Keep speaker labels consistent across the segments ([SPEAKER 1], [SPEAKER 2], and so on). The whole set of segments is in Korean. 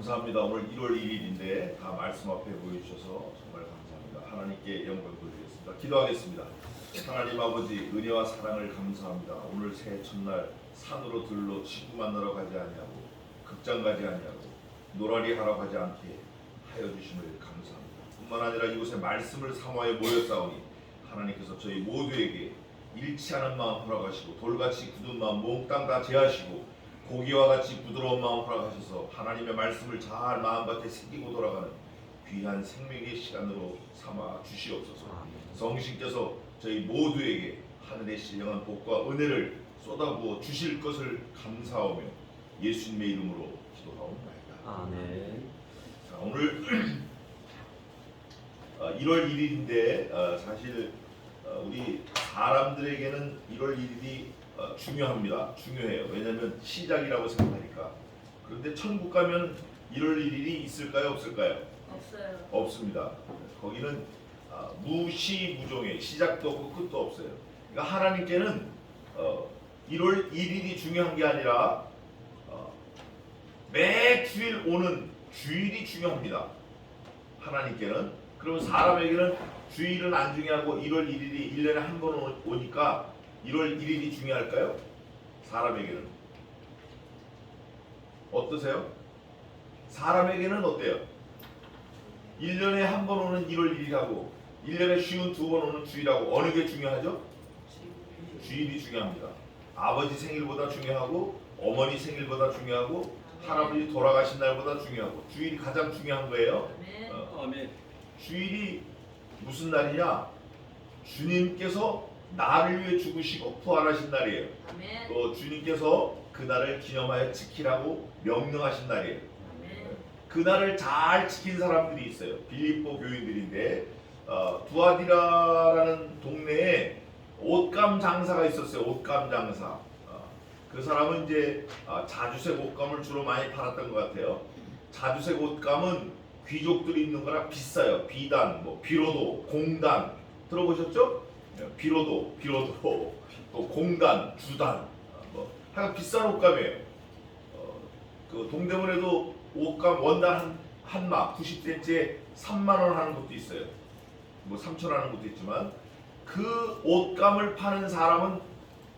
[SPEAKER 1] 감사합니다. 오늘 1월 1일인데 다 말씀 앞에 보여주셔서 정말 감사합니다. 하나님께 영광 돌리겠습니다. 기도하겠습니다. 하나님 아버지, 은혜와 사랑을 감사합니다. 오늘 새해 첫날 산으로 들로 친구 만나러 가지 아니하고 극장 가지 아니하고 놀아리 하러 가지 않게 하여 주심을 감사합니다. 뿐만 아니라 이곳에 말씀을 사모하여 모였사오니 하나님께서 저희 모두에게 잃지 않은 마음 허락하시고 돌같이 굳은 마음 몽땅 다 제하시고 고기와 같이 부드러운 마음 허락하셔서 하나님의 말씀을 잘 마음밭에 새기고 돌아가는 귀한 생명의 시간으로 삼아 주시옵소서. 성신께서 저희 모두에게 하늘의 신령한 복과 은혜를 쏟아부어 주실 것을 감사하며 예수님의 이름으로 기도하옵나이다.
[SPEAKER 2] 아멘.
[SPEAKER 1] 자, 오늘 1월 1일인데 사실 우리 사람들에게는 1월 1일이 중요해요. 왜냐하면 시작이라고 생각하니까. 그런데 천국 가면 1월 1일이 있을까요? 없을까요?
[SPEAKER 3] 없어요.
[SPEAKER 1] 없습니다. 거기는 무시무종의 시작도 없고 끝도 없어요. 그러니까 하나님께는 1월 1일이 중요한 게 아니라 매 주일 오는 주일이 중요합니다. 하나님께는. 그럼 사람에게는 주일은 안 중요하고 1월 1일이 1년에 한 번 오니까 1월 1일이 중요할까요? 사람에게는. 어떠세요? 사람에게는 어때요? 1년에 한 번 오는 1월 1일하고 1년에 쉬운 2번 오는 주일하고 어느 게 중요하죠? 주일이 중요합니다. 아버지 생일보다 중요하고 어머니 생일보다 중요하고 할아버지 돌아가신 날보다 중요하고 주일이 가장 중요한 거예요.
[SPEAKER 2] 아멘.
[SPEAKER 1] 주일이 무슨 날이냐? 주님께서 나를 위해 죽으시고 부활하신 날이에요.
[SPEAKER 3] 아멘.
[SPEAKER 1] 또 주님께서 그 날을 기념하여 지키라고 명령하신 날이에요.
[SPEAKER 3] 아멘.
[SPEAKER 1] 그 날을 잘 지킨 사람들이 있어요. 빌립보 교인들인데 두아디라라는 동네에 옷감 장사가 있었어요. 옷감 장사. 그 사람은 이제 자주색 옷감을 주로 많이 팔았던 것 같아요. 자주색 옷감은 귀족들이 입는 거라 비싸요. 비단, 비로도, 공단 들어보셨죠? 비로도, 또 공단, 주단, 하여간 비싼 옷감이에요. 그 동대문에도 옷감 원단 한 마 90cm에 3만 원 하는 것도 있어요. 3천 원 하는 것도 있지만 그 옷감을 파는 사람은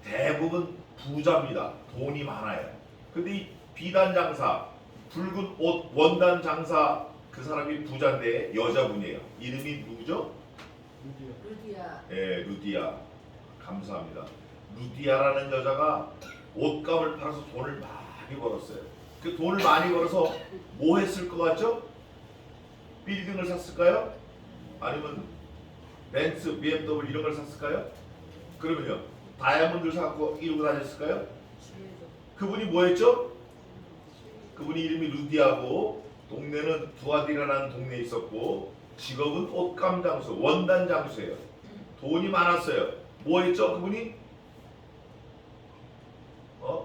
[SPEAKER 1] 대부분 부자입니다. 돈이 많아요. 근데 이 비단 장사, 붉은 옷 원단 장사 그 사람이 부자인데 여자분이에요. 이름이 누구죠?
[SPEAKER 3] 루디아.
[SPEAKER 1] 예, 루디아. 감사합니다. 루디아라는 여자가 옷감을 팔아서 돈을 많이 벌었어요. 그 돈을 많이 벌어서 뭐 했을 것 같죠? 빌딩을 샀을까요? 아니면 벤츠, BMW 이런 걸 샀을까요? 그러면요, 다이아몬드를 사갖고 이러고 다녔을까요? 그분이 뭐 했죠? 그분이 이름이 루디아고 동네는 두아디라라는 동네에 있었고 직업은 옷감 장수, 원단 장수예요. 돈이 많았어요. 뭐 했죠? 그분이?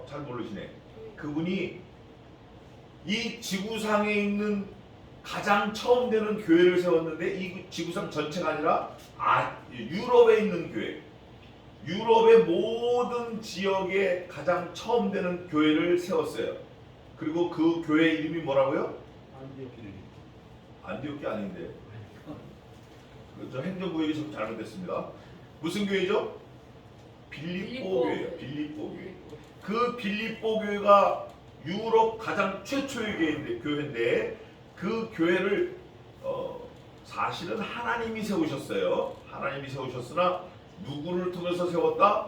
[SPEAKER 1] 잘 모르시네. 그분이 이 지구상에 있는 가장 처음 되는 교회를 세웠는데 이 지구상 전체가 아니라 유럽에 있는 교회. 유럽의 모든 지역에 가장 처음 되는 교회를 세웠어요. 그리고 그 교회 이름이 뭐라고요? 안디옥이 아닌데. 저 행정구역이 좀 잘못됐습니다. 무슨 교회죠? 빌립보 교회예요. 빌립보 교회. 그 빌립보 교회가 유럽 가장 최초의 교회인데 그 교회를 사실은 하나님이 세우셨어요. 하나님이 세우셨으나 누구를 통해서 세웠다?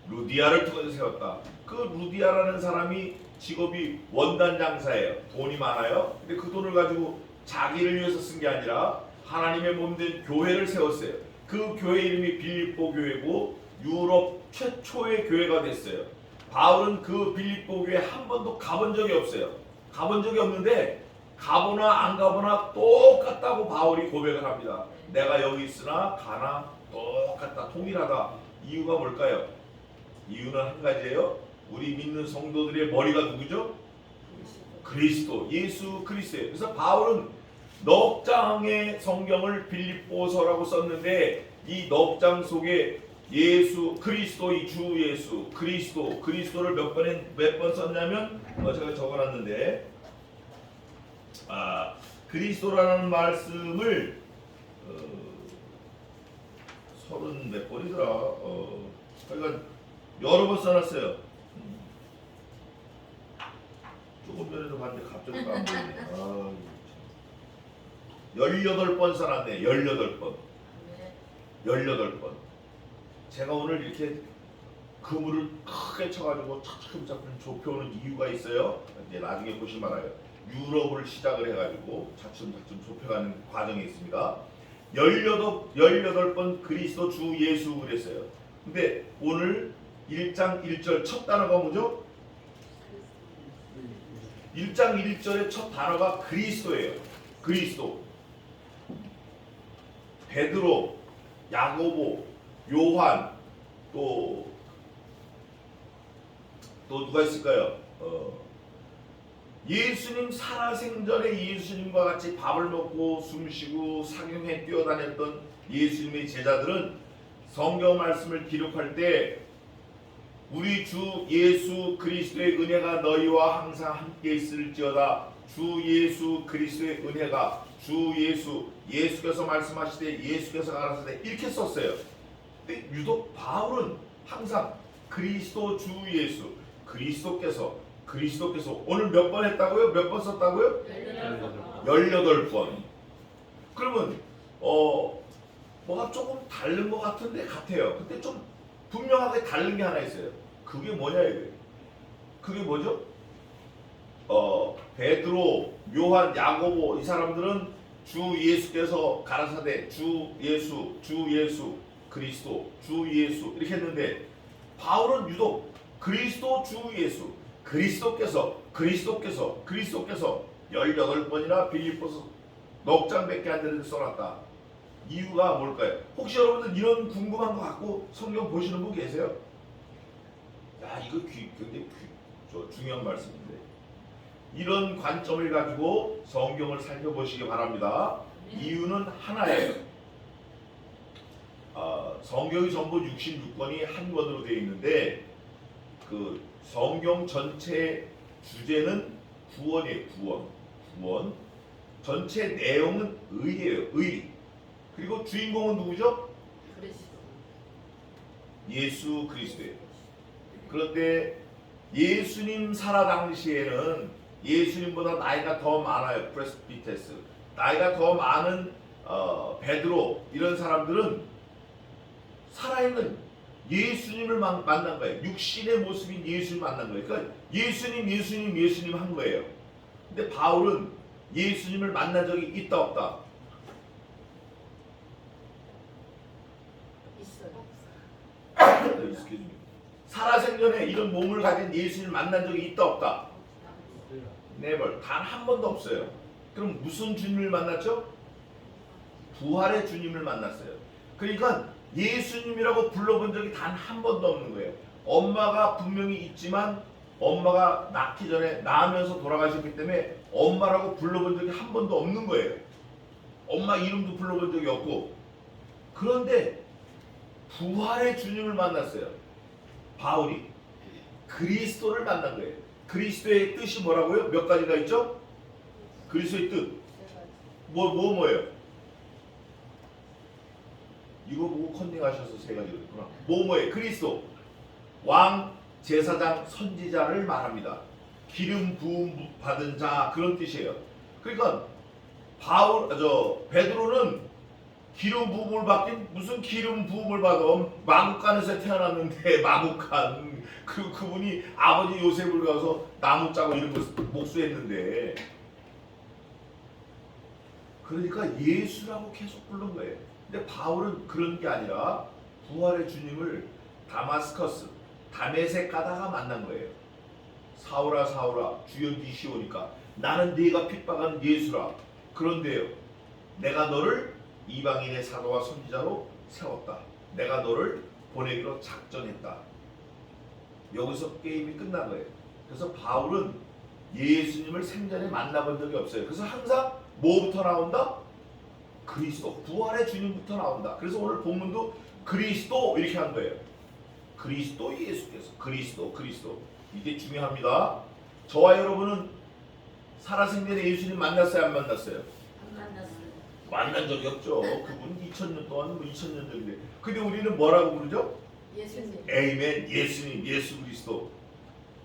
[SPEAKER 1] 루디아를 통해서 세웠다. 그 루디아라는 사람이 직업이 원단 장사예요. 돈이 많아요. 근데 그 돈을 가지고 자기를 위해서 쓴 게 아니라 하나님의 몸된 교회를 세웠어요. 그 교회 이름이 빌립보 교회고 유럽 최초의 교회가 됐어요. 바울은 그 빌립보 교회 한 번도 가본 적이 없어요. 가본 적이 없는데 가보나 안 가보나 똑같다고 바울이 고백을 합니다. 내가 여기 있으나 가나 똑같다, 통일하다. 이유가 뭘까요? 이유는 한 가지예요. 우리 믿는 성도들의 머리가 누구죠? 그리스도, 예수 그리스도예요. 그래서 바울은 넉 장의 성경을 빌립보서라고 썼는데 이 넉 장 속에 예수 그리스도, 이 주 예수 그리스도를 몇 번 썼냐면 제가 적어놨는데 그리스도라는 말씀을 30 몇 번이더라. 그러니까 여러 번 써놨어요. 조금 전에도 봤는데 갑자기 안 보이네. 18번 써놨네. 18번.
[SPEAKER 3] 네.
[SPEAKER 1] 18번. 제가 오늘 이렇게 그물을 크게 쳐가지고 차츰차츰 좁혀오는 이유가 있어요. 이제 나중에 보시면 알아요. 유럽을 시작을 해가지고 차츰차츰 좁혀가는 과정이 있습니다. 18번 그리스도 주 예수 그랬어요. 근데 오늘 1장 1절 첫 단어가 뭐죠? 1장 1절의 첫 단어가 그리스도예요. 그리스도. 베드로, 야고보, 요한, 또 누가 있을까요? 예수님 살아생전에 예수님과 같이 밥을 먹고 숨쉬고 상용에 뛰어다녔던 예수님의 제자들은 성경 말씀을 기록할 때 우리 주 예수 그리스도의 은혜가 너희와 항상 함께 있을지어다. 주 예수 그리스도의 은혜가 주 예수께서 말씀하시되 예수께서 가라사대 이렇게 썼어요. 근데 유독 바울은 항상 그리스도 주 예수 그리스도께서 오늘 몇 번 했다고요? 몇 번 썼다고요? 18번. 그러면 뭐가 조금 다른 것 같은데 같아요. 근데 좀 분명하게 다른 게 하나 있어요. 그게 뭐냐 이거예요. 그게 뭐죠? 베드로, 요한, 야고보 이 사람들은 주 예수께서 가라사대 주 예수 그리스도 주 예수 이렇게 했는데 바울은 유독 그리스도 주 예수 그리스도께서 18번이나 빌립보서 넉 장밖에 안 되는데 써놨다. 이유가 뭘까요? 혹시 여러분들 이런 궁금한 거 갖고 성경 보시는 분 계세요? 야 이거 굉장히 중요한 말씀인데 이런 관점을 가지고 성경을 살펴보시기 바랍니다. 이유는 하나예요. 성경이 전부 66권이 한 권으로 되어 있는데 그 성경 전체 주제는 구원이에요. 구원. 전체 내용은 의예요. 의. 그리고 주인공은 누구죠?
[SPEAKER 3] 그리스도.
[SPEAKER 1] 예수 그리스도예요. 그런데 예수님 살아 당시에는 예수님보다 나이가 더 많아요. 프레스비테스. 나이가 더 많은 베드로 이런 사람들은 살아있는 예수님을 만난 거예요. 육신의 모습인 예수님 만난 거예요. 그러니까 예수님 한 거예요. 근데 바울은 예수님을 만난 적이 있다 없다?
[SPEAKER 3] 있어요.
[SPEAKER 1] 살아생전에 이런 몸을 가진 예수님을 만난 적이 있다 없다? never. 단 한 번도 없어요. 그럼 무슨 주님을 만났죠? 부활의 주님을 만났어요. 그러니까 예수님이라고 불러본 적이 단 한 번도 없는 거예요. 엄마가 분명히 있지만 엄마가 낳기 전에 낳으면서 돌아가셨기 때문에 엄마라고 불러본 적이 한 번도 없는 거예요. 엄마 이름도 불러본 적이 없고. 그런데 부활의 주님을 만났어요. 바울이 그리스도를 만난 거예요. 그리스도의 뜻이 뭐라고요? 몇 가지가 있죠? 그리스도의 뜻 뭐예요? 이거 보고 컨닝하셔서 세 가지가 있구나. 뭐예요? 그리스도 왕, 제사장, 선지자를 말합니다. 기름 부음 받은 자 그런 뜻이에요. 그러니까 베드로는 기름 부음을 받긴 무슨 기름 부음을 받아? 마국간에서 태어났는데 마국간 그분이 아버지 요셉을 가서 나무 짜고 이런 거 목수했는데 그러니까 예수라고 계속 부른 거예요. 근데 바울은 그런 게 아니라 부활의 주님을 다메섹 가다가 만난 거예요. 사울아 주여 니시오니까 나는 네가 핍박한 예수라. 그런데요 내가 너를 이방인의 사도와 선지자로 세웠다. 내가 너를 보내기로 작정했다. 여기서 게임이 끝난 거예요. 그래서 바울은 예수님을 생전에 만나본 적이 없어요. 그래서 항상 뭐부터 나온다? 그리스도, 부활의 주님부터 나온다. 그래서 오늘 본문도 그리스도 이렇게 한 거예요. 그리스도 예수께서 그리스도 이게 중요합니다. 저와 여러분은 살아생전에 예수님 만났어요, 안 만났어요?
[SPEAKER 3] 안 만났어요.
[SPEAKER 1] 만난 적이 없죠. 그분 2000년 동안 2000년 전인데. 근데 우리는 뭐라고 부르죠?
[SPEAKER 3] 예수님.
[SPEAKER 1] 에이멘, 예수님, 예수 그리스도.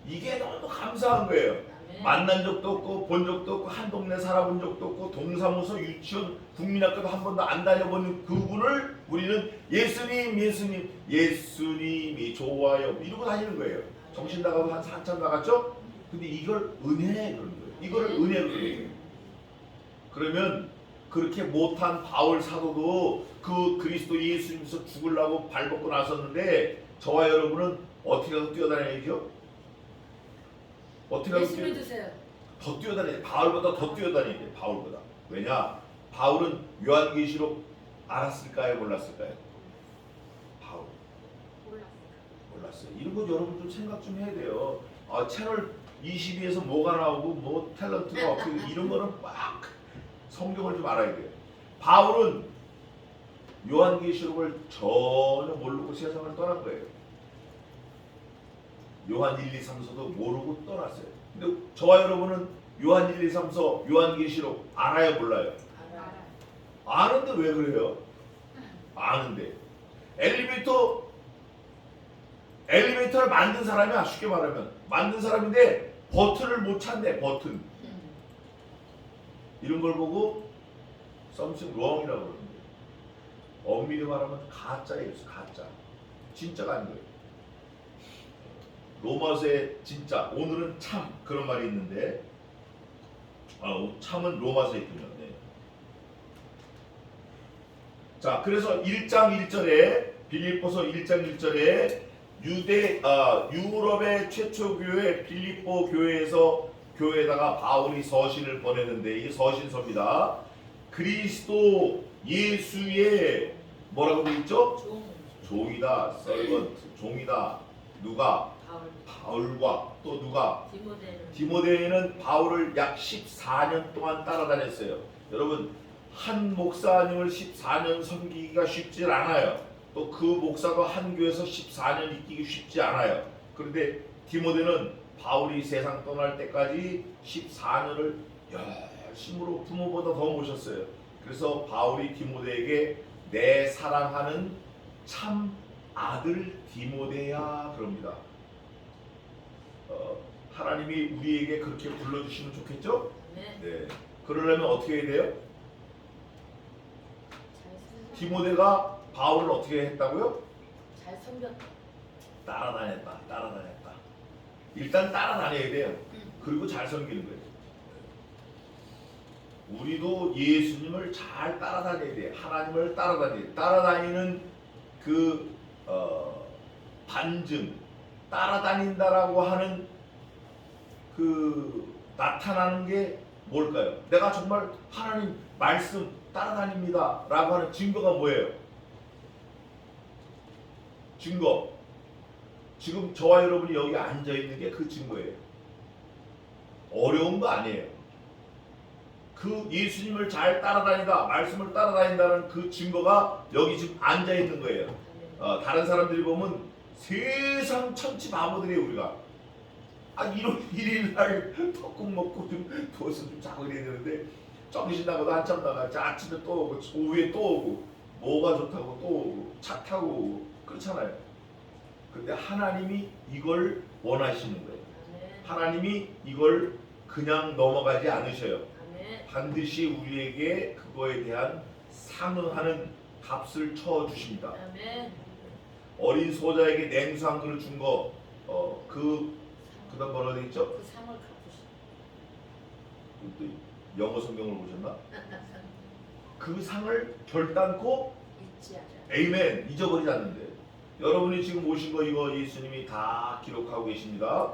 [SPEAKER 1] 이게 너무 감사한 거예요.
[SPEAKER 3] 아멘.
[SPEAKER 1] 만난 적도 없고 본 적도 없고 한 동네 살아본 적도 없고 동사무소, 유치원, 국민학교도 한 번도 안 다녀본 그분을 우리는 예수님, 예수님, 예수님이 좋아요 이러고 다니는 거예요. 정신 나가도 한참 나갔죠? 근데 이걸 은혜 그러는 거예요. 이거를 은혜로 그러는 거예요. 그러면 그렇게 못한 바울 사도도 그 그리스도 예수님께서 죽으려고 발벗고 나섰는데 저와 여러분은 어떻게 하고 뛰어다녀야죠? 어떻게 하고
[SPEAKER 3] 예수 믿으세요.
[SPEAKER 1] 더 뛰어다녀야 돼. 바울보다 더 뛰어다녀야 돼. 바울보다. 왜냐? 바울은 요한계시록 알았을까요? 몰랐을까요? 바울 몰랐어요. 이런 거 여러분 좀 생각 좀 해야 돼요. 아, 채널 22에서 뭐가 나오고 뭐 탤런트가 어떻게 이런 거는 막 성경을 좀 알아야 돼요. 바울은 요한계시록을 전혀 모르고 세상을 떠난 거예요. 요한 1, 2, 3서도 모르고 떠났어요. 근데 저와 여러분은 요한 1, 2, 3서, 요한계시록 알아요, 몰라요?
[SPEAKER 3] 알아요.
[SPEAKER 1] 아는데 왜 그래요? 아는데 엘리베이터를 만든 사람이야. 쉽게 말하면 만든 사람인데 버튼을 못 찾네. 버튼 이런 걸 보고 something wrong이라고 그러는데 엄밀히 말하면 가짜예요. 가짜. 진짜가 아닌 거예요. 로마서에 진짜, 오늘은 참 그런 말이 있는데 참은 로마서에 있군요. 네. 자, 그래서 1장 1절에 빌립보서 1장 1절에 유럽의 최초 교회 빌립보 교회에서 교회에다가 바울이 서신을 보내는데 이게 서신서입니다. 그리스도 예수의 뭐라고 되어 있죠? 종이다. 서번트 종이다. 누가? 바울과 또 누가? 디모데는 바울을 약 14년 동안 따라다녔어요. 여러분, 한 목사님을 14년 섬기기가 쉽지 않아요. 또 그 목사도 한 교회에서 14년 있기 쉽지 않아요. 그런데 디모데는 바울이 세상 떠날 때까지 14년을 열심으로 부모보다 더 모셨어요. 그래서 바울이 디모데에게 내 사랑하는 참 아들 디모데야 그럽니다. 하나님이 우리에게 그렇게 불러주시면 좋겠죠? 네. 그러려면 어떻게 해야 돼요? 디모데가 바울을 어떻게 했다고요?
[SPEAKER 3] 잘 섬겼다.
[SPEAKER 1] 따라다녔다. 일단 따라다녀야 돼요. 그리고 잘 섬기는 거예요. 우리도 예수님을 잘 따라다녀야 돼요. 하나님을 따라다니는 그 반증, 따라다닌다라고 하는 그 나타나는 게 뭘까요? 내가 정말 하나님 말씀 따라다닙니다 라고 하는 증거가 뭐예요? 증거. 지금 저와 여러분이 여기 앉아있는 게 그 증거예요. 어려운 거 아니에요. 그 예수님을 잘 따라다니다 말씀을 따라다닌다는 그 증거가 여기 지금 앉아있는 거예요. 다른 사람들이 보면 세상 천치 바보들이에요. 우리가 1월 1일 날 떡국 먹고 좀 도서 좀 자고 이래야 되는데 정신 나고도 한참 나가. 아침에 또 오고 오후에 또 오고 뭐가 좋다고 또 오고 차 타고 오고 그렇잖아요. 근데 하나님이 이걸 원하시는 거예요. 하나님이 이걸 그냥 넘어가지 않으셔요. 반드시 우리에게 그거에 대한 상응하는 값을 쳐 주십니다. 어린 소자에게 냉수 한 그릇 준 거, 그다음 뭐라 돼 있죠?
[SPEAKER 3] 그 상을 갚으시.
[SPEAKER 1] 또 영어 성경을 보셨나? 그 상을 결단코
[SPEAKER 3] 잊지 않아.
[SPEAKER 1] 에이멘 잊어버리지 않는데. 여러분이 지금 오신 거 이거 예수님이 다 기록하고 계십니다.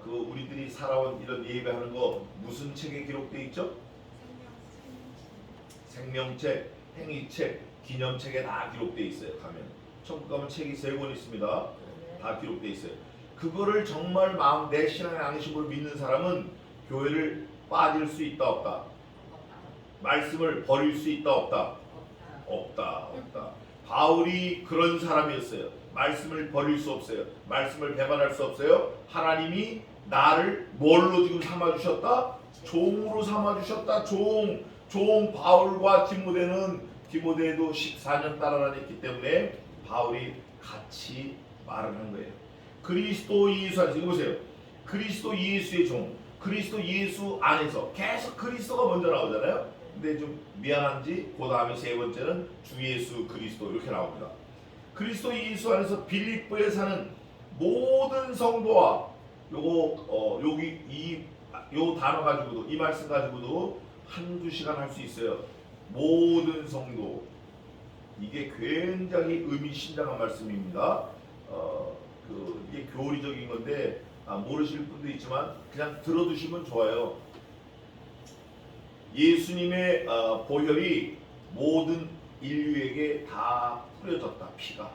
[SPEAKER 1] 그 우리들이 살아온 이런 예배하는 거 무슨 책에 기록돼 있죠? 생명책, 행위책, 기념책에 다 기록돼 있어요. 가면 천국 가면 책이 3권 있습니다. 다 기록돼 있어요. 그거를 정말 마음 내 신앙의 앙심으로 믿는 사람은 교회를 빠질 수 있다 없다? 말씀을 버릴 수 있다 없다? 없다. 바울이 그런 사람이었어요. 말씀을 버릴 수 없어요. 말씀을 배반할 수 없어요. 하나님이 나를 뭘로 지금 삼아주셨다? 종으로 삼아주셨다. 종 바울과 디모데도 14년 따라 다녔기 때문에 바울이 같이 말을 한 거예요. 그리스도 예수 안에서, 이거 보세요. 그리스도 예수의 종, 그리스도 예수 안에서 계속 그리스도가 먼저 나오잖아요. 근데 좀 미안한지 그 다음에 세 번째는 주 예수 그리스도 이렇게 나옵니다. 그리스도 예수 안에서 빌립보에 사는 모든 성도와 여기 요 단어 가지고도, 이 말씀 가지고도 한두 시간 할 수 있어요. 모든 성도. 이게 굉장히 의미심장한 말씀입니다. 이게 교리적인 건데 모르실 분도 있지만 그냥 들어두시면 좋아요. 예수님의 보혈이 모든 인류에게 다 뿌려졌다. 피가.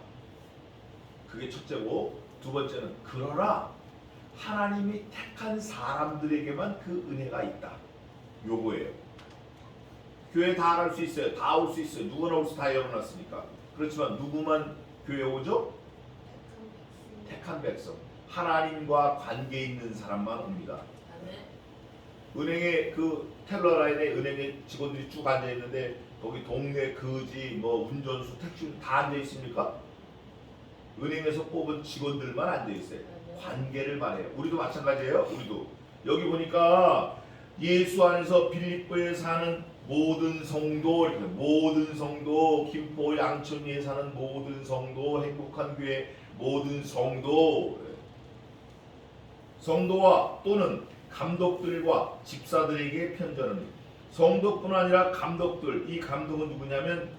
[SPEAKER 1] 그게 첫째고, 두 번째는 그러나 하나님이 택한 사람들에게만 그 은혜가 있다. 요거예요. 교회 다 갈 수 있어요. 다 올 수 있어요. 누구나 올 수 다 열어놨으니까. 그렇지만 누구만 교회 오죠? 택한 백성. 하나님과 관계 있는 사람만 옵니다. 은행에 텔러라인에 은행에 직원들이 쭉 앉아 있는데 거기 동네 거지 운전수 택시 다 앉아 있습니까? 은행에서 뽑은 직원들만 앉아 있어요. 관계를 말해요. 우리도 마찬가지예요. 우리도 여기 보니까 예수 안에서 빌립보에 사는 모든 성도, 이렇게 모든 성도, 김포 양천리에 사는 모든 성도, 행복한 교회 모든 성도와 또는 감독들과 집사들에게 편지하는. 성도뿐 아니라 감독들. 이 감독은 누구냐면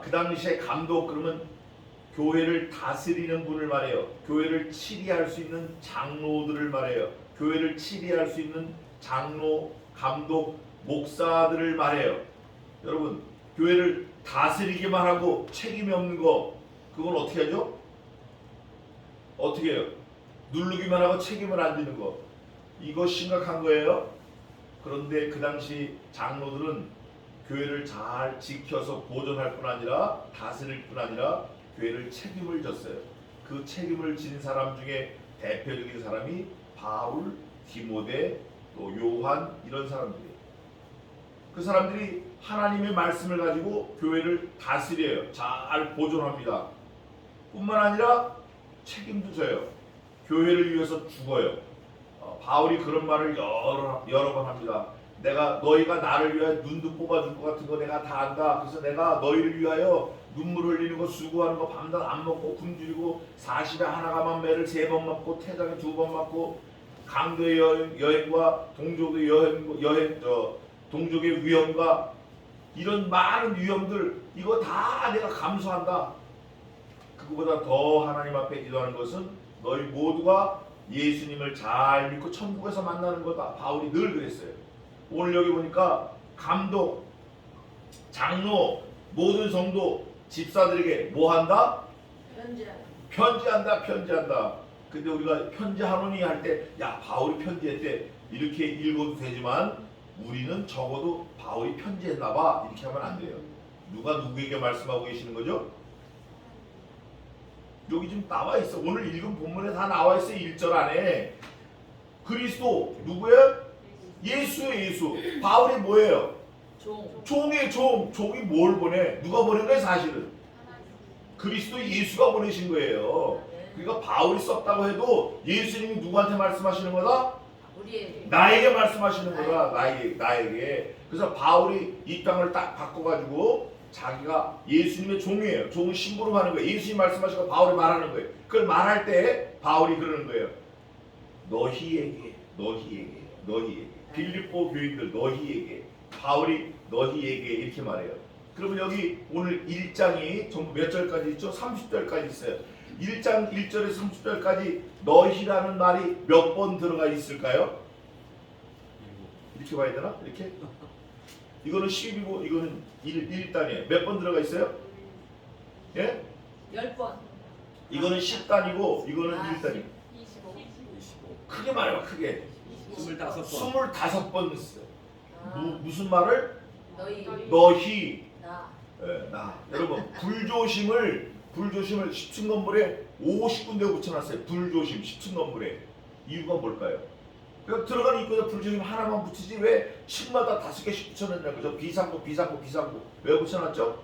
[SPEAKER 1] 그 당시에 감독 그러면 교회를 다스리는 분을 말해요. 교회를 치리할 수 있는 장로들을 말해요. 교회를 치리할 수 있는 장로, 감독, 목사들을 말해요. 여러분, 교회를 다스리기만 하고 책임이 없는 거, 그건 어떻게 하죠? 어떻게 해요? 누르기만 하고 책임을 안 지는 거. 이거 심각한 거예요. 그런데 그 당시 장로들은 교회를 잘 지켜서 보존할 뿐 아니라 다스릴 뿐 아니라 교회를 책임을 졌어요. 그 책임을 진 사람 중에 대표적인 사람이 바울, 디모데, 또 요한 이런 사람들이에요. 그 사람들이 하나님의 말씀을 가지고 교회를 다스려요. 잘 보존합니다. 뿐만 아니라 책임도 져요. 교회를 위해서 죽어요. 바울이 그런 말을 여러 번 합니다. 너희가 나를 위하여 눈도 뽑아줄 것 같은 거 내가 다 안다. 그래서 내가 너희를 위하여 눈물 흘리는 거, 수고하는 거, 밤낮 안 먹고 굶주리고 40에 하나 가만 매를 3번 맞고 태장에 2번 맞고 강도의 여행과 동족의 동족의 위험과 이런 많은 위험들, 이거 다 내가 감수한다. 그거보다 더 하나님 앞에 기도하는 것은 너희 모두가 예수님을 잘 믿고 천국에서 만나는 거다. 바울이 늘 그랬어요. 오늘 여기 보니까 감독, 장로, 모든 성도, 집사들에게 뭐 한다? 편지한다. 근데 우리가 편지하노니 할 때, 야, 바울이 편지했대. 이렇게 읽어도 되지만 우리는 적어도 바울이 편지했나봐. 이렇게 하면 안 돼요. 누가 누구에게 말씀하고 계시는 거죠? 여기 지금 나와 있어. 오늘 읽은 본문에 다 나와 있어요. 1절 안에. 그리스도 누구예요? 예수예요. 예수. 바울이 뭐예요? 종이에요. 종이 뭘 보내? 누가 보낸 거예요? 사실은 그리스도 예수가 보내신 거예요. 그러니까 바울이 썼다고 해도 예수님이 누구한테 말씀하시는 거다? 나에게 말씀하시는 거다. 나에게. 그래서 바울이 이 땅을 딱 바꿔가지고 자기가 예수님의 종이에요. 종은 심부름 하는 거예요. 예수님 말씀하시고 바울이 말하는 거예요. 그걸 말할 때 바울이 그러는 거예요. 너희에게. 빌립보 교인들 너희에게. 바울이 너희에게 이렇게 말해요. 그러면 여기 오늘 1장이 전부 몇 절까지 있죠? 30절까지 있어요. 1장 1절에서 30절까지 너희라는 말이 몇 번 들어가 있을까요? 이렇게 봐야 되나? 이렇게? 이거는 10이고 이거는 1단이에요. 몇 번 들어가 있어요? 예?
[SPEAKER 3] 10번.
[SPEAKER 1] 이거는 10단이고 이거는 1단이에요.
[SPEAKER 3] 25.
[SPEAKER 1] 크게 말해봐. 크게.
[SPEAKER 2] 25번.
[SPEAKER 1] 25번 했어요. 무슨 말을?
[SPEAKER 3] 너희.
[SPEAKER 1] 나. 여러분 불조심을 10층 건물에 50군데 붙여놨어요. 불조심 10층 건물에. 이유가 뭘까요? 그러니까 들어가는 입구에다 불조심 하나만 붙이지 왜 층마다 5개씩 붙여놨냐 그죠? 비상구 왜 붙여놨죠?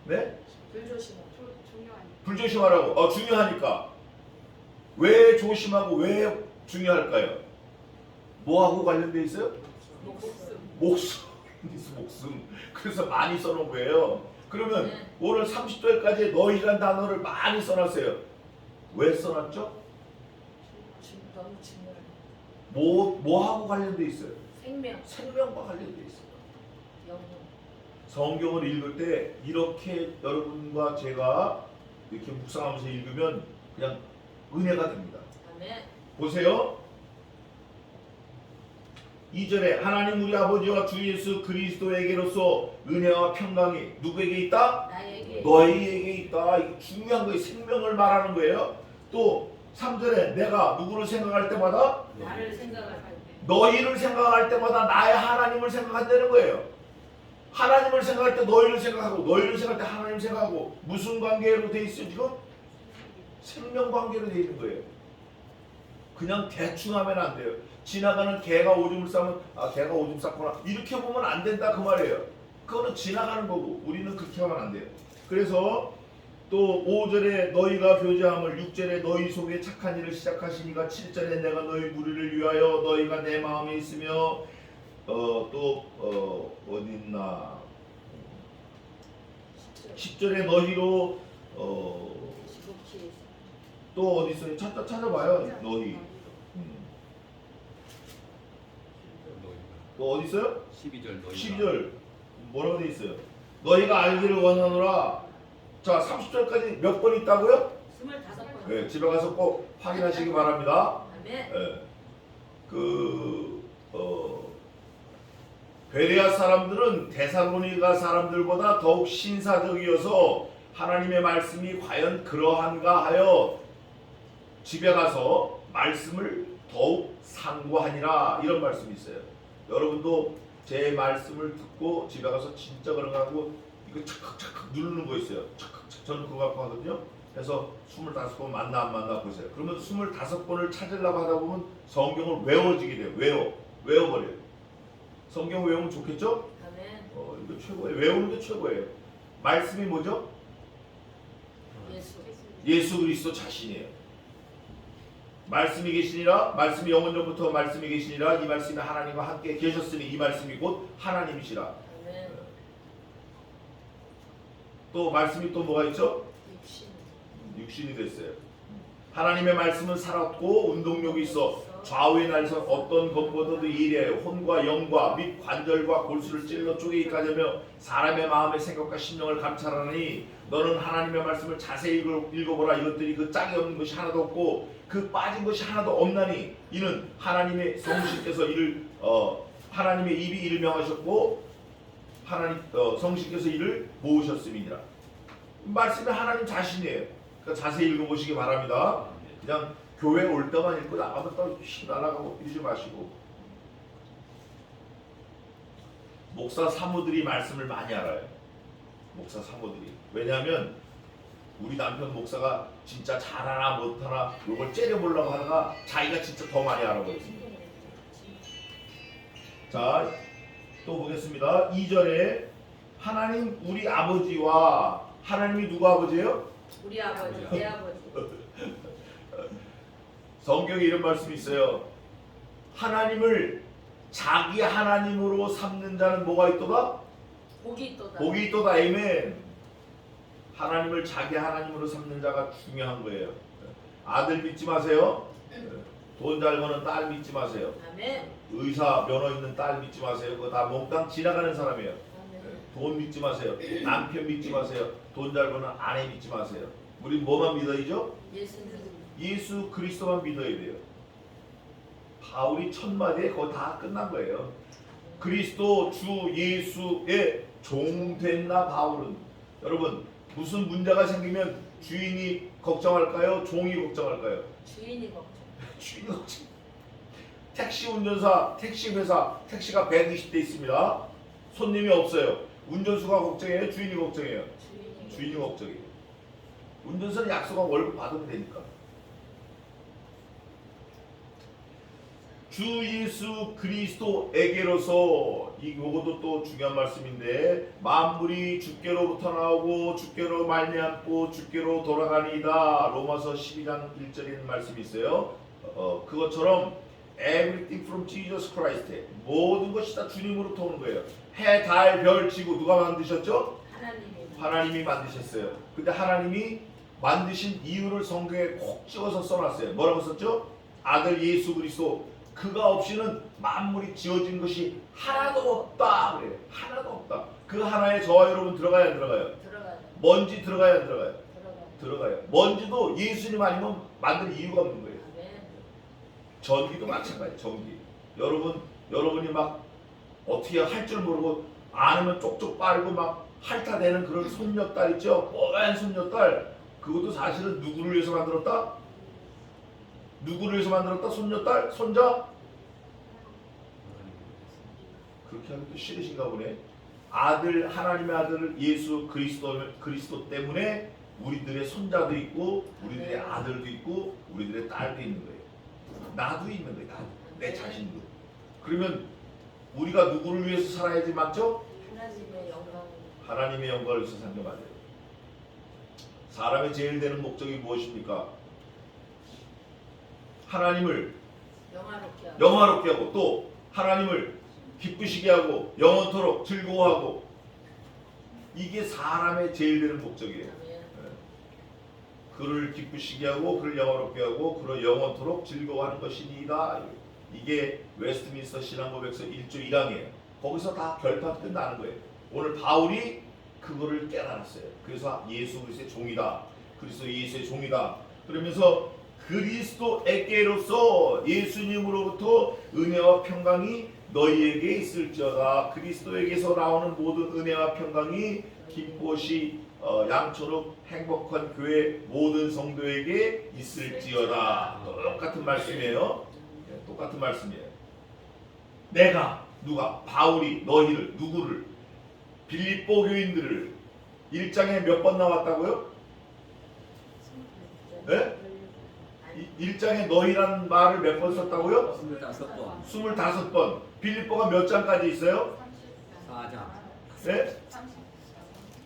[SPEAKER 1] 네?
[SPEAKER 3] 불조심하고.
[SPEAKER 1] 불조심하라고. 중요하니까. 왜 조심하고 왜 중요할까요? 뭐하고 관련돼 있어요? 목숨. 그래서 많이 써놓은 거예요. 그러면 오늘 30절까지 너희란 단어를 많이 써놨어요. 왜 써놨죠?
[SPEAKER 3] 너무 중요해.
[SPEAKER 1] 뭐하고 관련돼 있어요? 생명과 관련돼 있어요.
[SPEAKER 3] 영혼.
[SPEAKER 1] 성경을 읽을 때 이렇게 여러분과 제가 이렇게 묵상하면서 읽으면 그냥 은혜가 됩니다.
[SPEAKER 3] 아멘.
[SPEAKER 1] 보세요. 2절에 하나님 우리 아버지와 주 예수 그리스도에게로서 은혜와 평강이 누구에게 있다?
[SPEAKER 3] 나에게.
[SPEAKER 1] 너희에게 있다. 이게 중요한 거예요. 생명을 말하는 거예요. 또 3절에 내가 누구를 생각할 때마다
[SPEAKER 3] 나를 생각할 때.
[SPEAKER 1] 너희를 생각할 때마다 나의 하나님을 생각한다는 거예요. 하나님을 생각할 때 너희를 생각하고 너희를 생각할 때 하나님 생각하고 무슨 관계로 돼 있어요 지금? 생명 관계로 돼 있는 거예요. 그냥 대충 하면 안 돼요. 지나가는 개가 오줌을 싸면 개가 오줌 쌌구나 이렇게 보면 안 된다 그 말이에요. 그거는 지나가는 거고 우리는 그렇게 하면 안 돼요. 그래서 또 5절에 너희가 교제함을 6절에 너희 속에 착한 일을 시작하시니가 7절에 내가 너희 무리를 위하여 너희가 내 마음에 있으며 어디 있나 10절에 너희로 또 어디 있어요? 찾아봐요. 너희 또 어디 있어요? 12절 뭐라고 돼 있어요? 너희가 알기를 원하노라. 자 30절까지 몇 번 있다고요?
[SPEAKER 3] 25번.
[SPEAKER 1] 네, 집에 가서 꼭 확인하시기 바랍니다.
[SPEAKER 3] 아멘.
[SPEAKER 1] 네. 베레아 사람들은 데살로니가 사람들보다 더욱 신사적이어서 하나님의 말씀이 과연 그러한가 하여 집에 가서 말씀을 더욱 상고하니라 이런 말씀이 있어요. 여러분도 제 말씀을 듣고 집에 가서 진짜 그런가 하고 이거 착각착각 누르는 거 있어요. 착각착각 저는 그거 갖고 하거든요. 그래서 25번 맞나 안 맞나 보세요. 그러면 25번을 찾으려고 하다 보면 성경을 외워지게 돼요. 외워버려요. 성경 외우면 좋겠죠?
[SPEAKER 3] 아멘.
[SPEAKER 1] 이거 최고예요. 외우는 게 최고예요. 말씀이 뭐죠? 예수 그리스도 자신이에요. 말씀이 계시니라 말씀이 영원전부터 말씀이 계시니라 이 말씀이 하나님과 함께 계셨으니 이 말씀이 곧 하나님이시라.
[SPEAKER 3] 아멘.
[SPEAKER 1] 또 말씀이 또 뭐가 있죠? 육신이 됐어요. 하나님의 말씀은 살았고 운동력이 있어 좌우의 날선 어떤 것보다도 이래 혼과 영과 및 관절과 골수를 찔러 쪼개기까지 하며 사람의 마음의 생각과 심령을 감찰하니 너는 하나님의 말씀을 자세히 읽어보라. 이것들이 그 짝이 없는 것이 하나도 없고 그 빠진 것이 하나도 없나니 이는 하나님의 성신께서 이를 하나님의 입이 이를 명하셨고 하나님 성신께서 이를 모으셨음이니라. 말씀이 하나님 자신이에요. 그러니까 자세히 읽어보시기 바랍니다. 그냥 교회 올 때만 읽고 나가면 또 휙 날아가고 이러지 마시고. 목사 사모들이 말씀을 많이 알아요. 목사 사모들이. 왜냐하면 우리 남편 목사가 진짜 잘하나 못하나 이걸 째려보려고 하다가 자기가 진짜 더 많이 알아버렸습니다. 자, 또 보겠습니다. 2절에 하나님 우리 아버지와 하나님이 누구 아버지예요?
[SPEAKER 3] 우리 아버지, 내 아버지.
[SPEAKER 1] 성경에 이런 말씀이 있어요. 하나님을 자기 하나님으로 삼는 자는 뭐가 있도다?
[SPEAKER 3] 복이 있도다.
[SPEAKER 1] 복이 있도다. 아멘. 하나님을 자기 하나님으로 삼는 자가 중요한 거예요. 아들 믿지 마세요. 돈 잘 버는 딸 믿지 마세요.
[SPEAKER 3] 아멘.
[SPEAKER 1] 의사, 면허 있는 딸 믿지 마세요. 그거 다 몽땅 지나가는 사람이에요.
[SPEAKER 3] 아멘.
[SPEAKER 1] 돈 믿지 마세요. 남편 믿지 마세요. 돈 잘 버는 아내 믿지 마세요. 우리 뭐만 믿어야죠?
[SPEAKER 3] 예수님.
[SPEAKER 1] 예수 그리스도만 믿어야 돼요. 바울이 첫 마디에 거의 다 끝난 거예요. 그리스도 주 예수의 종된 나 바울은. 여러분 무슨 문제가 생기면 주인이 걱정할까요? 종이 걱정할까요?
[SPEAKER 3] 주인이 걱정.
[SPEAKER 1] 주인이 걱정. 택시 운전사, 택시 회사, 택시가 120대 있습니다. 손님이 없어요. 운전수가 걱정해요? 주인이 걱정해요? 주인이 걱정해요. 운전사는 약속한 월급 받으면 되니까. 주 예수 그리스도에게로서 이것도 또 중요한 말씀인데 만물이 주께로부터 나오고 주께로 말미암고 주께로 돌아가니이다. 로마서 12장 1절에 있는 말씀이 있어요. 그것처럼 everything from Jesus Christ 모든 것이 다 주님으로부터 오는 거예요. 해, 달, 별, 지구 누가 만드셨죠? 하나님이 만드셨어요. 근데 하나님이 만드신 이유를 성경에 콕 찍어서 써놨어요. 뭐라고 썼죠? 아들 예수 그리스도 그가 없이는 만물이 지어진 것이 하나도 없다. 그래요. 하나도 없다. 그 하나에 저와 여러분 들어가야 안 들어가요?
[SPEAKER 3] 들어가요.
[SPEAKER 1] 먼지 들어가야 안 들어가요?
[SPEAKER 3] 들어가요.
[SPEAKER 1] 들어가요. 먼지도 예수님 아니면 만들 이유가 없는 거예요.
[SPEAKER 3] 아멘.
[SPEAKER 1] 전기도 마찬가지. 전기. 여러분이 막 어떻게 할 줄 모르고 안 하면 쪽쪽 빨고 막 핥아대는 그런 손녀딸 있죠? 뽀얀 손녀딸. 그것도 사실은 누구를 위해서 만들었다? 누구를 위해서 만들었다? 손녀딸? 손자? 그렇게 하기도 싫으신가 보네. 아들, 하나님의 아들 예수 그리스도 때문에 우리들의 손자도 있고 우리들의 아들도 있고 우리들의 딸도 있는 거예요. 나도 있는 거예요. 나도. 내 자신도. 그러면 우리가 누구를 위해서 살아야지 맞죠?
[SPEAKER 3] 하나님의 영광.
[SPEAKER 1] 하나님의 영광을 위해서 사는 게 맞아요. 사람의 제일 되는 목적이 무엇입니까? 하나님을 영화롭게 하고 또 하나님을 기쁘시게 하고 영원토록 즐거워하고 이게 사람의 제일 되는 목적이에요. 그를 기쁘시게 하고 그를 영화롭게 하고 그를 영원토록 즐거워하는 것이니이다. 이게 웨스트민스터 신앙고백서 1조 1항이에요. 거기서 다 결판 끝나는 거예요. 오늘 바울이 그거를 깨달았어요. 그래서 예수 그리스도의 종이다. 그리스도 예수의 종이다. 그러면서 그리스도에게로서 예수님으로부터 은혜와 평강이 너희에게 있을지어다. 그리스도에게서 나오는 모든 은혜와 평강이 기뻐시 양초록 행복한 교회 모든 성도에게 있을지어다. 똑같은 말씀이에요. 똑같은 말씀이에요. 누가 바울이 너희를 누구를 빌립보 교인들을 1장에 몇 번 나왔다고요? 네? 1장에 너희라는 말을 몇 번 썼다고요?
[SPEAKER 2] 25번.
[SPEAKER 1] 25번. 빌립보가 몇 장까지 있어요?
[SPEAKER 2] 4장.
[SPEAKER 1] 네?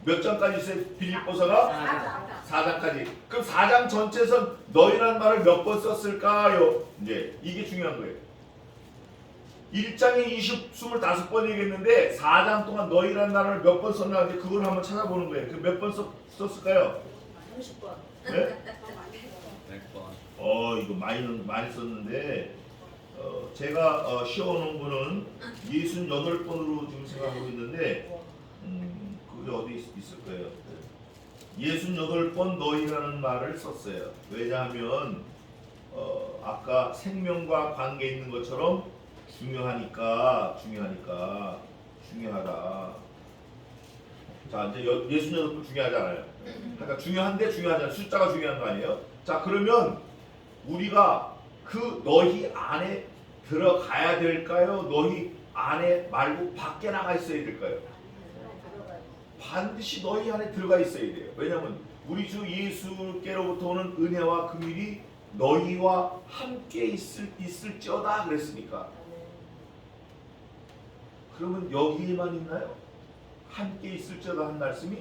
[SPEAKER 1] 몇 장까지 있어요? 빌립보서가? 4장까지. 그럼 4장 전체에서 너희라는 말을 몇 번 썼을까요? 이제 이게 중요한 거예요. 1장에 25번 얘기했는데 4장 동안 너희라는 말을 몇 번 썼나 이제 그걸 한번 찾아보는 거예요. 그 몇 번 썼을까요?
[SPEAKER 3] 30번.
[SPEAKER 1] 네?
[SPEAKER 2] 100번.
[SPEAKER 1] 이거 많이 썼는데 제가 씌워놓은 거는 68번으로 지금 생각하고 있는데 그게 어디 있을 거예요. 68번 너희라는 말을 썼어요. 왜냐하면 아까 생명과 관계 있는 것처럼 중요하다. 자 이제 68번 중요하잖아요. 그러니까 중요한데 중요하잖아요. 숫자가 중요한 거 아니에요? 자 그러면 우리가 그 너희 안에 들어가야 될까요? 너희 안에 말고 밖에 나가 있어야 될까요? 반드시 너희 안에 들어가 있어야 돼요. 왜냐하면 우리 주 예수께로부터 오는 은혜와 긍휼이 너희와 함께 있을지어다 그랬으니까. 그러면 여기에만 있나요? 함께 있을지어다 한 말씀이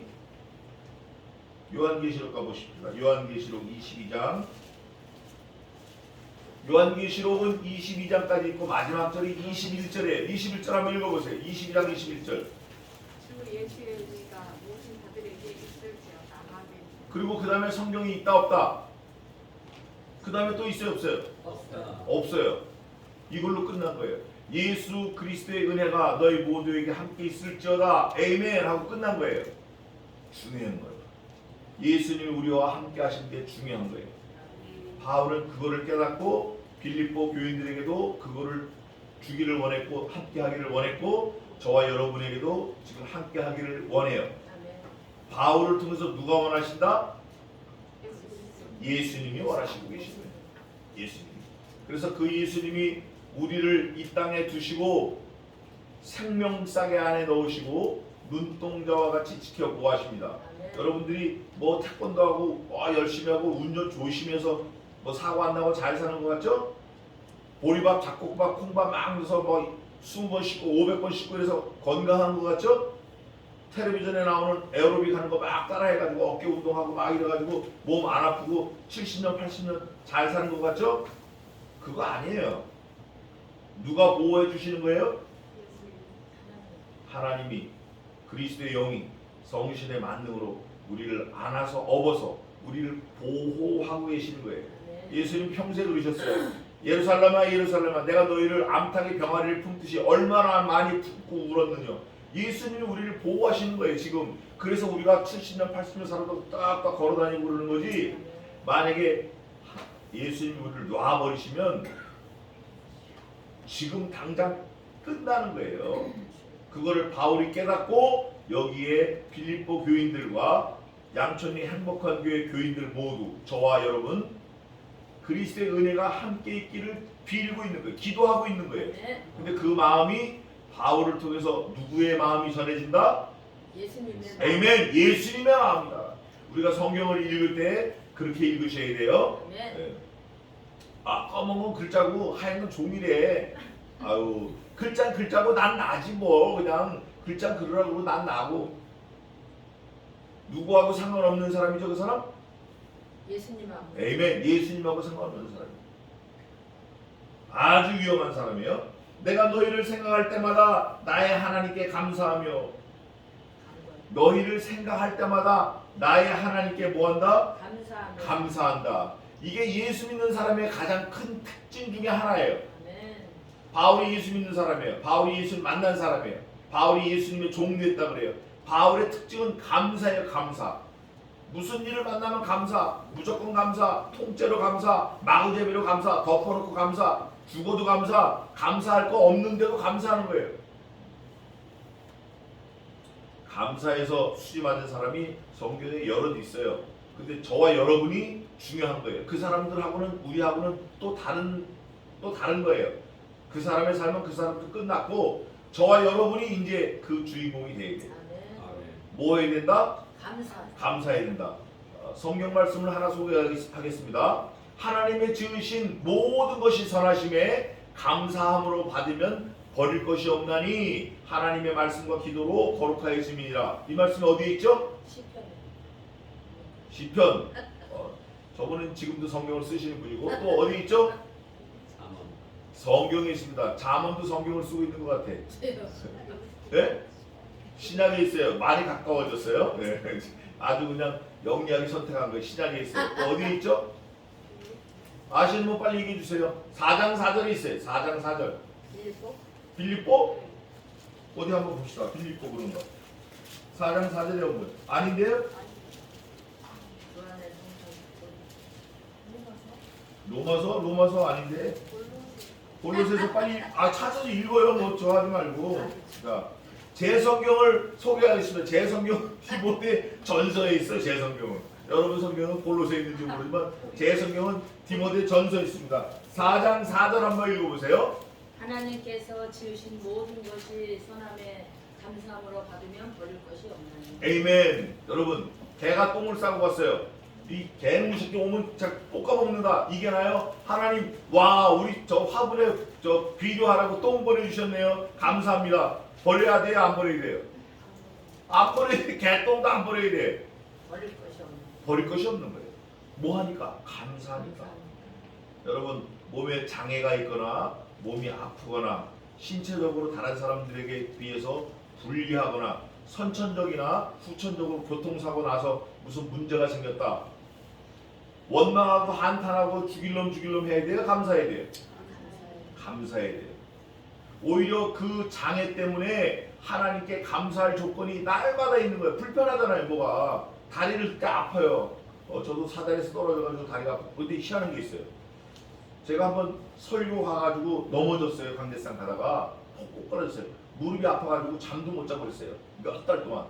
[SPEAKER 1] 요한계시록 가보십시다. 요한계시록 22장. 요한계시록은 22장까지 있고 마지막 절이 21절에 21절 한번 읽어보세요. 22장 21절.
[SPEAKER 4] 주 예수의 의가 모든 자들에게 있을지어다. 아멘.
[SPEAKER 1] 그리고 그 다음에 성경이 있다 없다. 그 다음에 또 있어요 없어요?
[SPEAKER 2] 없다.
[SPEAKER 1] 없어요. 이걸로 끝난 거예요. 예수 그리스도의 은혜가 너희 모두에게 함께 있을지어다. 에이멘 하고 끝난 거예요. 중요한 거예요. 예수님이 우리와 함께 하신 게 중요한 거예요. 바울은 그거를 깨닫고 빌립보 교인들에게도 그거를 주기를 원했고 함께 하기를 원했고 저와 여러분에게도 지금 함께 하기를 원해요. 바울을 통해서 누가 원하신다? 예수님이 원하시고 계신 거예요. 예수님. 그래서 그 예수님이 우리를 이 땅에 두시고 생명싸개 안에 넣으시고 눈동자와 같이 지켜 보호하십니다. 여러분들이 뭐 태권도 하고 열심히 하고 운전 조심해서 뭐 사고 안 나고 잘 사는 것 같죠? 보리밥, 잡곡밥, 콩밥 막 넣어서 뭐 20번 씻고 500번 씻고 이래서 건강한 것 같죠? 텔레비전에 나오는 에어로빅 하는 거 막 따라해가지고 어깨 운동하고 막 이래가지고 몸 안 아프고 70년, 80년 잘 사는 것 같죠? 그거 아니에요. 누가 보호해 주시는 거예요? 하나님이 그리스도의 영이 성신의 만능으로 우리를 안아서 업어서 우리를 보호하고 계시는 거예요. 예수님 평생 그러셨어요. 예루살렘아 예루살렘아 내가 너희를 암탉의 병아리를 품듯이 얼마나 많이 품고 울었느냐. 예수님이 우리를 보호하시는 거예요 지금. 그래서 우리가 70년 80년 살아도 딱딱 걸어다니고 그러는 거지. 만약에 예수님이 우리를 놔버리시면 지금 당장 끝나는 거예요. 그거를 바울이 깨닫고 여기에 빌립보 교인들과 양천리 행복한 교회 교인들 모두 저와 여러분 그리스도의 은혜가 함께 있기를 빌고 있는 거예요. 기도하고 있는 거예요. 근데 그 마음이 바울을 통해서 누구의 마음이 전해진다?
[SPEAKER 3] 예수님의
[SPEAKER 1] 아멘. 예수님의 마음이다. 우리가 성경을 읽을 때 그렇게 읽으셔야 돼요. 네. 아 검은 건 글자고 하얀 건 종이래. 아유 글자는 글자고 난 나지 뭐. 그냥 글자 그러라고 난 나고. 누구하고 상관없는 사람이죠 그 사람?
[SPEAKER 3] 예수님하고.
[SPEAKER 1] 아멘. 예수님하고 상관없는 사람. 아주 위험한 사람이에요. 내가 너희를 생각할 때마다 나의 하나님께 감사하며 너희를 생각할 때마다 나의 하나님께 뭐한다?
[SPEAKER 3] 감사하며.
[SPEAKER 1] 감사한다. 이게 예수 믿는 사람의 가장 큰 특징 중에 하나예요.
[SPEAKER 3] 아멘.
[SPEAKER 1] 바울이 예수 믿는 사람이에요. 바울이 예수 만난 사람이에요. 바울이 예수님의 종됐다 그래요. 바울의 특징은 감사예요. 감사. 무슨 일을 만나면 감사, 무조건 감사, 통째로 감사, 마구제비로 감사, 덮어놓고 감사, 죽어도 감사, 감사할 거 없는데도 감사하는 거예요. 감사해서 수지 맞은 사람이 성경에 여럿 있어요. 근데 저와 여러분이 중요한 거예요. 그 사람들하고는 우리하고는 또 다른 거예요. 그 사람의 삶은 그 사람도 끝났고 저와 여러분이 이제 그 주인공이 돼야 돼요.
[SPEAKER 3] 아멘.
[SPEAKER 1] 뭐 해야 된다?
[SPEAKER 3] 감사.
[SPEAKER 1] 감사해야 된다. 성경 말씀을 하나 소개하겠습니다. 하나님의 지으신 모든 것이 선하심에 감사함으로 받으면 버릴 것이 없나니 하나님의 말씀과 기도로 거룩하여짐이니라. 이 말씀이 어디에 있죠? 시편. 저분은 지금도 성경을 쓰시는 분이고 또 어디 있죠?
[SPEAKER 2] 잠언.
[SPEAKER 1] 성경에 있습니다. 잠언도 성경을 쓰고 있는 것 같아. 네? 신약에 있어요. 많이 가까워졌어요. 네. 아주 그냥 영리하게 선택한 거예요. 신약에 있어요. 또 어디 있죠? 아시는 분 빨리 얘기해 주세요. 4장 4절에 있어요. 4장 4절. 빌립보? 어디 한번 봅시다. 빌립보 그런 거. 4장 4절에 오면 아닌데요? 로마서 아닌데. 골로새서 빨리 찾아서 읽어요. 뭐 저 하지 말고. 자, 제 성경을 소개하겠습니다. 제 성경 디모데 전서에 있어요. 제 성경은. 여러분 성경은 골로새에 있는지 모르지만 제 성경은 디모데 전서에 있습니다. 4장 4절 한번 읽어보세요.
[SPEAKER 3] 하나님께서 지으신 모든 것이 선함에 감사함으로 받으면 버릴 것이 없나니.
[SPEAKER 1] 에이멘. 여러분 개가 똥을 싸고 갔어요. 이 개는 새끼 오면 볶아 먹는다. 이게 나요? 하나님 와 우리 저 화분에 저 비료하라고 똥 보내주셨네요. 감사합니다. 버려야 돼요? 안 버려야 돼요? 안 버려야 돼. 개똥도 안 버려야 돼. 버릴 것이 없는 거예요. 뭐 하니까? 감사하니까. 여러분 몸에 장애가 있거나 몸이 아프거나 신체적으로 다른 사람들에게 비해서 불리하거나 선천적이나 후천적으로 교통사고 나서 무슨 문제가 생겼다. 원망하고 한탄하고 죽일 놈 해야 돼요? 감사해야 돼요? 감사해야 돼요. 오히려 그 장애 때문에 하나님께 감사할 조건이 날마다 있는 거예요. 불편하잖아요. 뭐가 다리를 때 아파요. 저도 사다리에서 떨어져가지고 다리가 아파요. 근데 희한한 게 있어요. 제가 한번 설교 가가지고 넘어졌어요. 강대상 가다가 푹 떨어졌어요. 무릎이 아파가지고 잠도 못 자고 그랬어요. 몇 달 동안.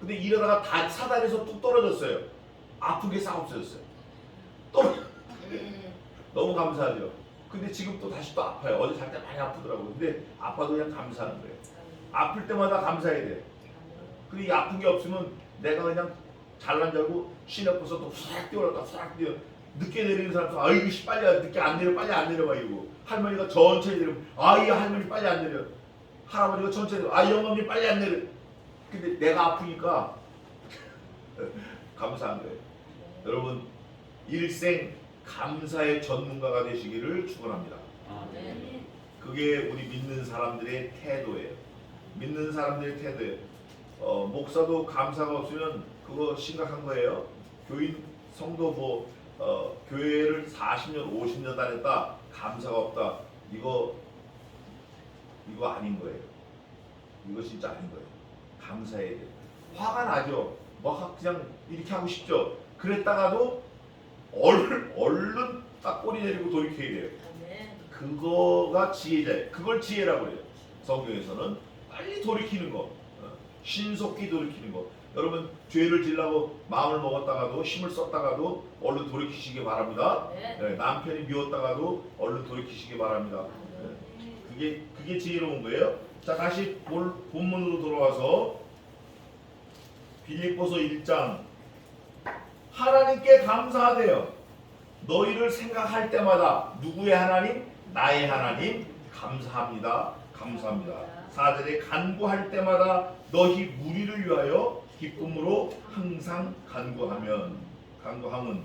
[SPEAKER 1] 근데 이러다가 사다리에서 뚝 떨어졌어요. 아픈 게 싹 없어졌어요. 너무 감사하죠. 근데 지금 또 다시 또 아파요. 어제 잘 때 많이 아프더라고요. 근데 아파도 그냥 감사하는 거예요. 아플 때마다 감사해야 돼요. 근데 이 아픈 게 없으면 내가 그냥 잘난 줄 알고 시내 버서 또 후락 뛰어났다 후락 뛰어 늦게 내리는 사람도 아이고 씨 빨리 늦게 안 내려 빨리 안 내려봐 이러고 할머니가 천천히 내리면 아이 할머니 빨리 안 내려 할아버지가 천천히 내려 아 영감님 빨리 안 내려 근데 내가 아프니까 감사한 거예요. 여러분 일생 감사의 전문가가 되시기를 축원합니다.
[SPEAKER 2] 아멘.
[SPEAKER 1] 그게 우리 믿는 사람들의 태도예요. 믿는 사람들의 태도예요. 목사도 감사가 없으면 그거 심각한 거예요. 교인 성도 교회를 40년 50년 다녔다 감사가 없다 이거 아닌 거예요. 이거 진짜 아닌 거예요. 감사해야 돼요. 화가 나죠. 그냥 이렇게 하고 싶죠. 그랬다가도 얼른 딱 꼬리 내리고 돌이켜야 돼요. 그거가 지혜자예요. 그걸 지혜라고 해요. 성경에서는 빨리 돌이키는 거, 신속히 돌이키는 거. 여러분 죄를 지려고 마음을 먹었다가도 힘을 썼다가도 얼른 돌이키시기 바랍니다. 네, 남편이 미웠다가도 얼른 돌이키시기 바랍니다. 네, 그게 지혜로운 거예요. 자 다시 본문으로 돌아와서 빌립보서 1장 하나님께 감사하되요 너희를 생각할 때마다 누구의 하나님? 나의 하나님 감사합니다. 감사합니다. 4절에 간구할 때마다 너희 무리를 위하여 기쁨으로 항상 간구함은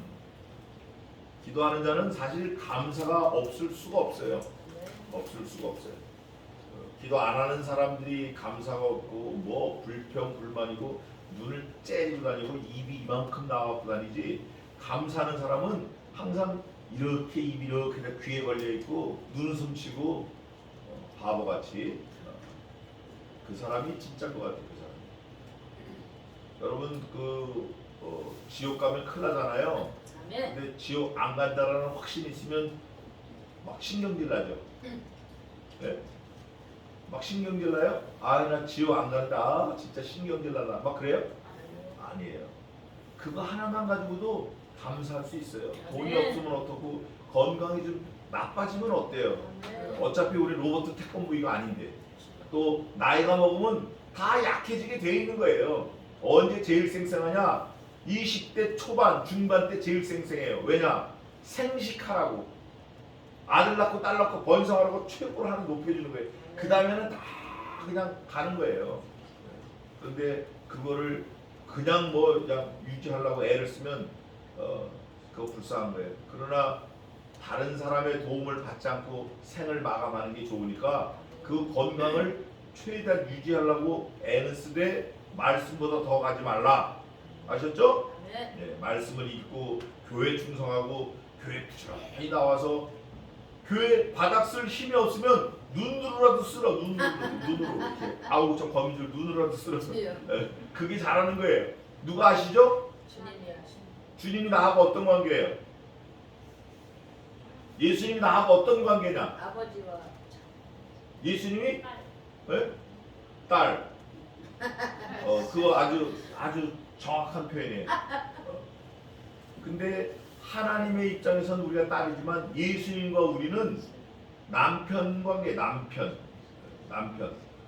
[SPEAKER 1] 기도하는 자는 사실 감사가 없을 수가 없어요. 없을 수가 없어요. 기도 안 하는 사람들이 감사가 없고 불평 불만이고 눈을 째리고 다니고 입이 이만큼 나와갖고 다니지 감사하는 사람은 항상 이렇게 입이 이렇게 귀에 걸려 있고 눈은 숨치고 바보같이 그 사람이 진짜인 것 같아요. 그 사람. 여러분 지옥 가면 큰일 나잖아요. 근데 지옥 안 간다라는 확신이 있으면 막 신경질 나죠. 네? 막 신경질 나요? 나 지옥 안 간다. 진짜 신경질 나나. 막 그래요? 아니에요. 그거 하나만 가지고도 감사할 수 있어요. 돈이 없으면 어떻고 건강이 좀 나빠지면 어때요? 어차피 우리 로버트 태권부 이거 아닌데 또 나이가 먹으면 다 약해지게 돼 있는 거예요. 언제 제일 쌩쌩하냐? 20대 초반 중반 때 제일 쌩쌩해요. 왜냐? 생식하라고 아들 낳고 딸 낳고 번성하라고 최고로 하는 높여주는 거예요. 그 다음에는 다 그냥 가는 거예요. 그런데 그거를 그냥 유지하려고 애를 쓰면 그거 불쌍한 거예요. 그러나 다른 사람의 도움을 받지 않고 생을 마감하는 게 좋으니까 그 건강을 최대한 유지하려고 애는 쓰되 말씀보다 더 가지 말라. 아셨죠? 네, 말씀을 읽고 교회 충성하고 교회 부지런히 나와서 교회 바닥 쓸 힘이 없으면 눈으로라도 쓸어. 눈으로 이렇게 저 거미줄 눈으로라도 쓸어서 그게 잘하는 거예요. 누가 아시죠? 주님이 나하고 어떤 관계예요? 예수님이 나하고 어떤 관계냐?
[SPEAKER 3] 아버지와
[SPEAKER 1] 예수님이 딸. 그거 아주 정확한 표현이에요. 근데 하나님의 입장에서는 우리가 딸이지만 예수님과 우리는 남편 관계, 남편.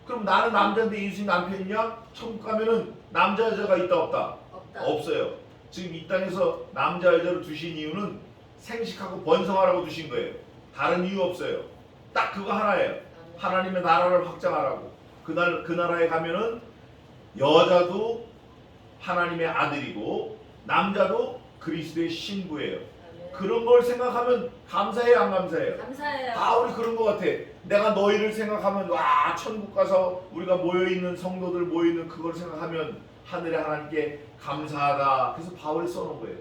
[SPEAKER 1] 그럼 나는 남자인데 예수님 남편이냐? 천국 가면은 남자 여자가 있다 없다? 없어요. 지금 이 땅에서 남자 여자를 두신 이유는 생식하고 번성하라고 두신 거예요. 다른 이유 없어요. 딱 그거 하나예요. 하나님의 나라를 확장하라고. 그 나라에 가면은 여자도 하나님의 아들이고 남자도 그리스도의 신부예요. 그런 걸 생각하면 감사해요, 안 감사해요?
[SPEAKER 3] 감사해요.
[SPEAKER 1] 우리 그런 것 같아. 내가 너희를 생각하면 천국 가서 우리가 모여있는 성도들 모여있는 그걸 생각하면 하늘의 하나님께 감사하다. 그래서 바울이 써놓은 거예요.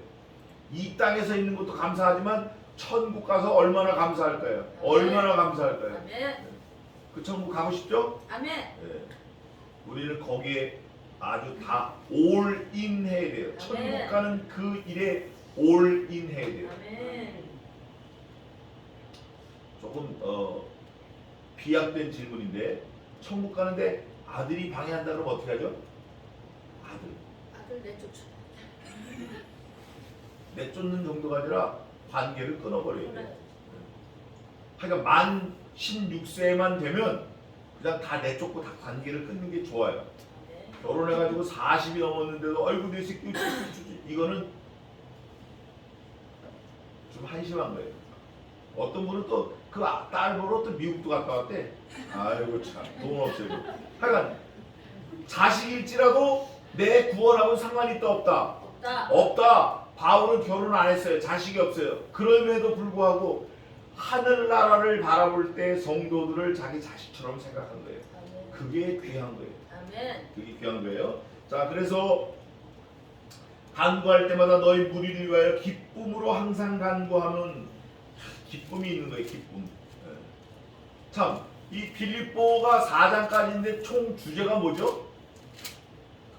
[SPEAKER 1] 이 땅에서 있는 것도 감사하지만 천국 가서 얼마나 감사할까요? 얼마나 감사할까요?
[SPEAKER 3] 아멘.
[SPEAKER 1] 그 천국 가고 싶죠?
[SPEAKER 3] 아멘.
[SPEAKER 1] 네. 우리는 거기에 아주 다 올인 해야 돼요. 천국 가는 그 일에 올인 해야 돼요.
[SPEAKER 3] 아멘.
[SPEAKER 1] 조금 비약된 질문인데 천국 가는데 아들이 방해한다 그러면 어떻게 하죠?
[SPEAKER 3] 아들 내쫓아.
[SPEAKER 1] 내쫓는 정도가 아니라 관계를 끊어버려야 돼요. 하여간 만 16세만 되면 그냥 다 내쫓고 다 관계를 끊는 게 좋아요. 결혼해가지고 40이 넘었는데도 아이고 내 새끼 이거는 좀 한심한 거예요. 어떤 분은 또 그 딸 보러 또 미국도 갔다 왔대. 아이고 참 돈 없어요. 하여간 자식일지라도 내 구원하고는 상관이 있다 없다.
[SPEAKER 3] 없다.
[SPEAKER 1] 없다. 바울은 결혼 안 했어요. 자식이 없어요. 그럼에도 불구하고 하늘나라를 바라볼 때 성도들을 자기 자식처럼 생각한 거예요.
[SPEAKER 3] 아멘.
[SPEAKER 1] 그게 귀한 거예요.
[SPEAKER 3] 아멘.
[SPEAKER 1] 그게 귀한 거예요. 자, 그래서 간구할 때마다 너희 무리를 위하여 기쁨으로 항상 간구하는 기쁨이 있는 거예요. 기쁨. 예. 참, 이 빌립보가 4장까지인데 총 주제가 뭐죠?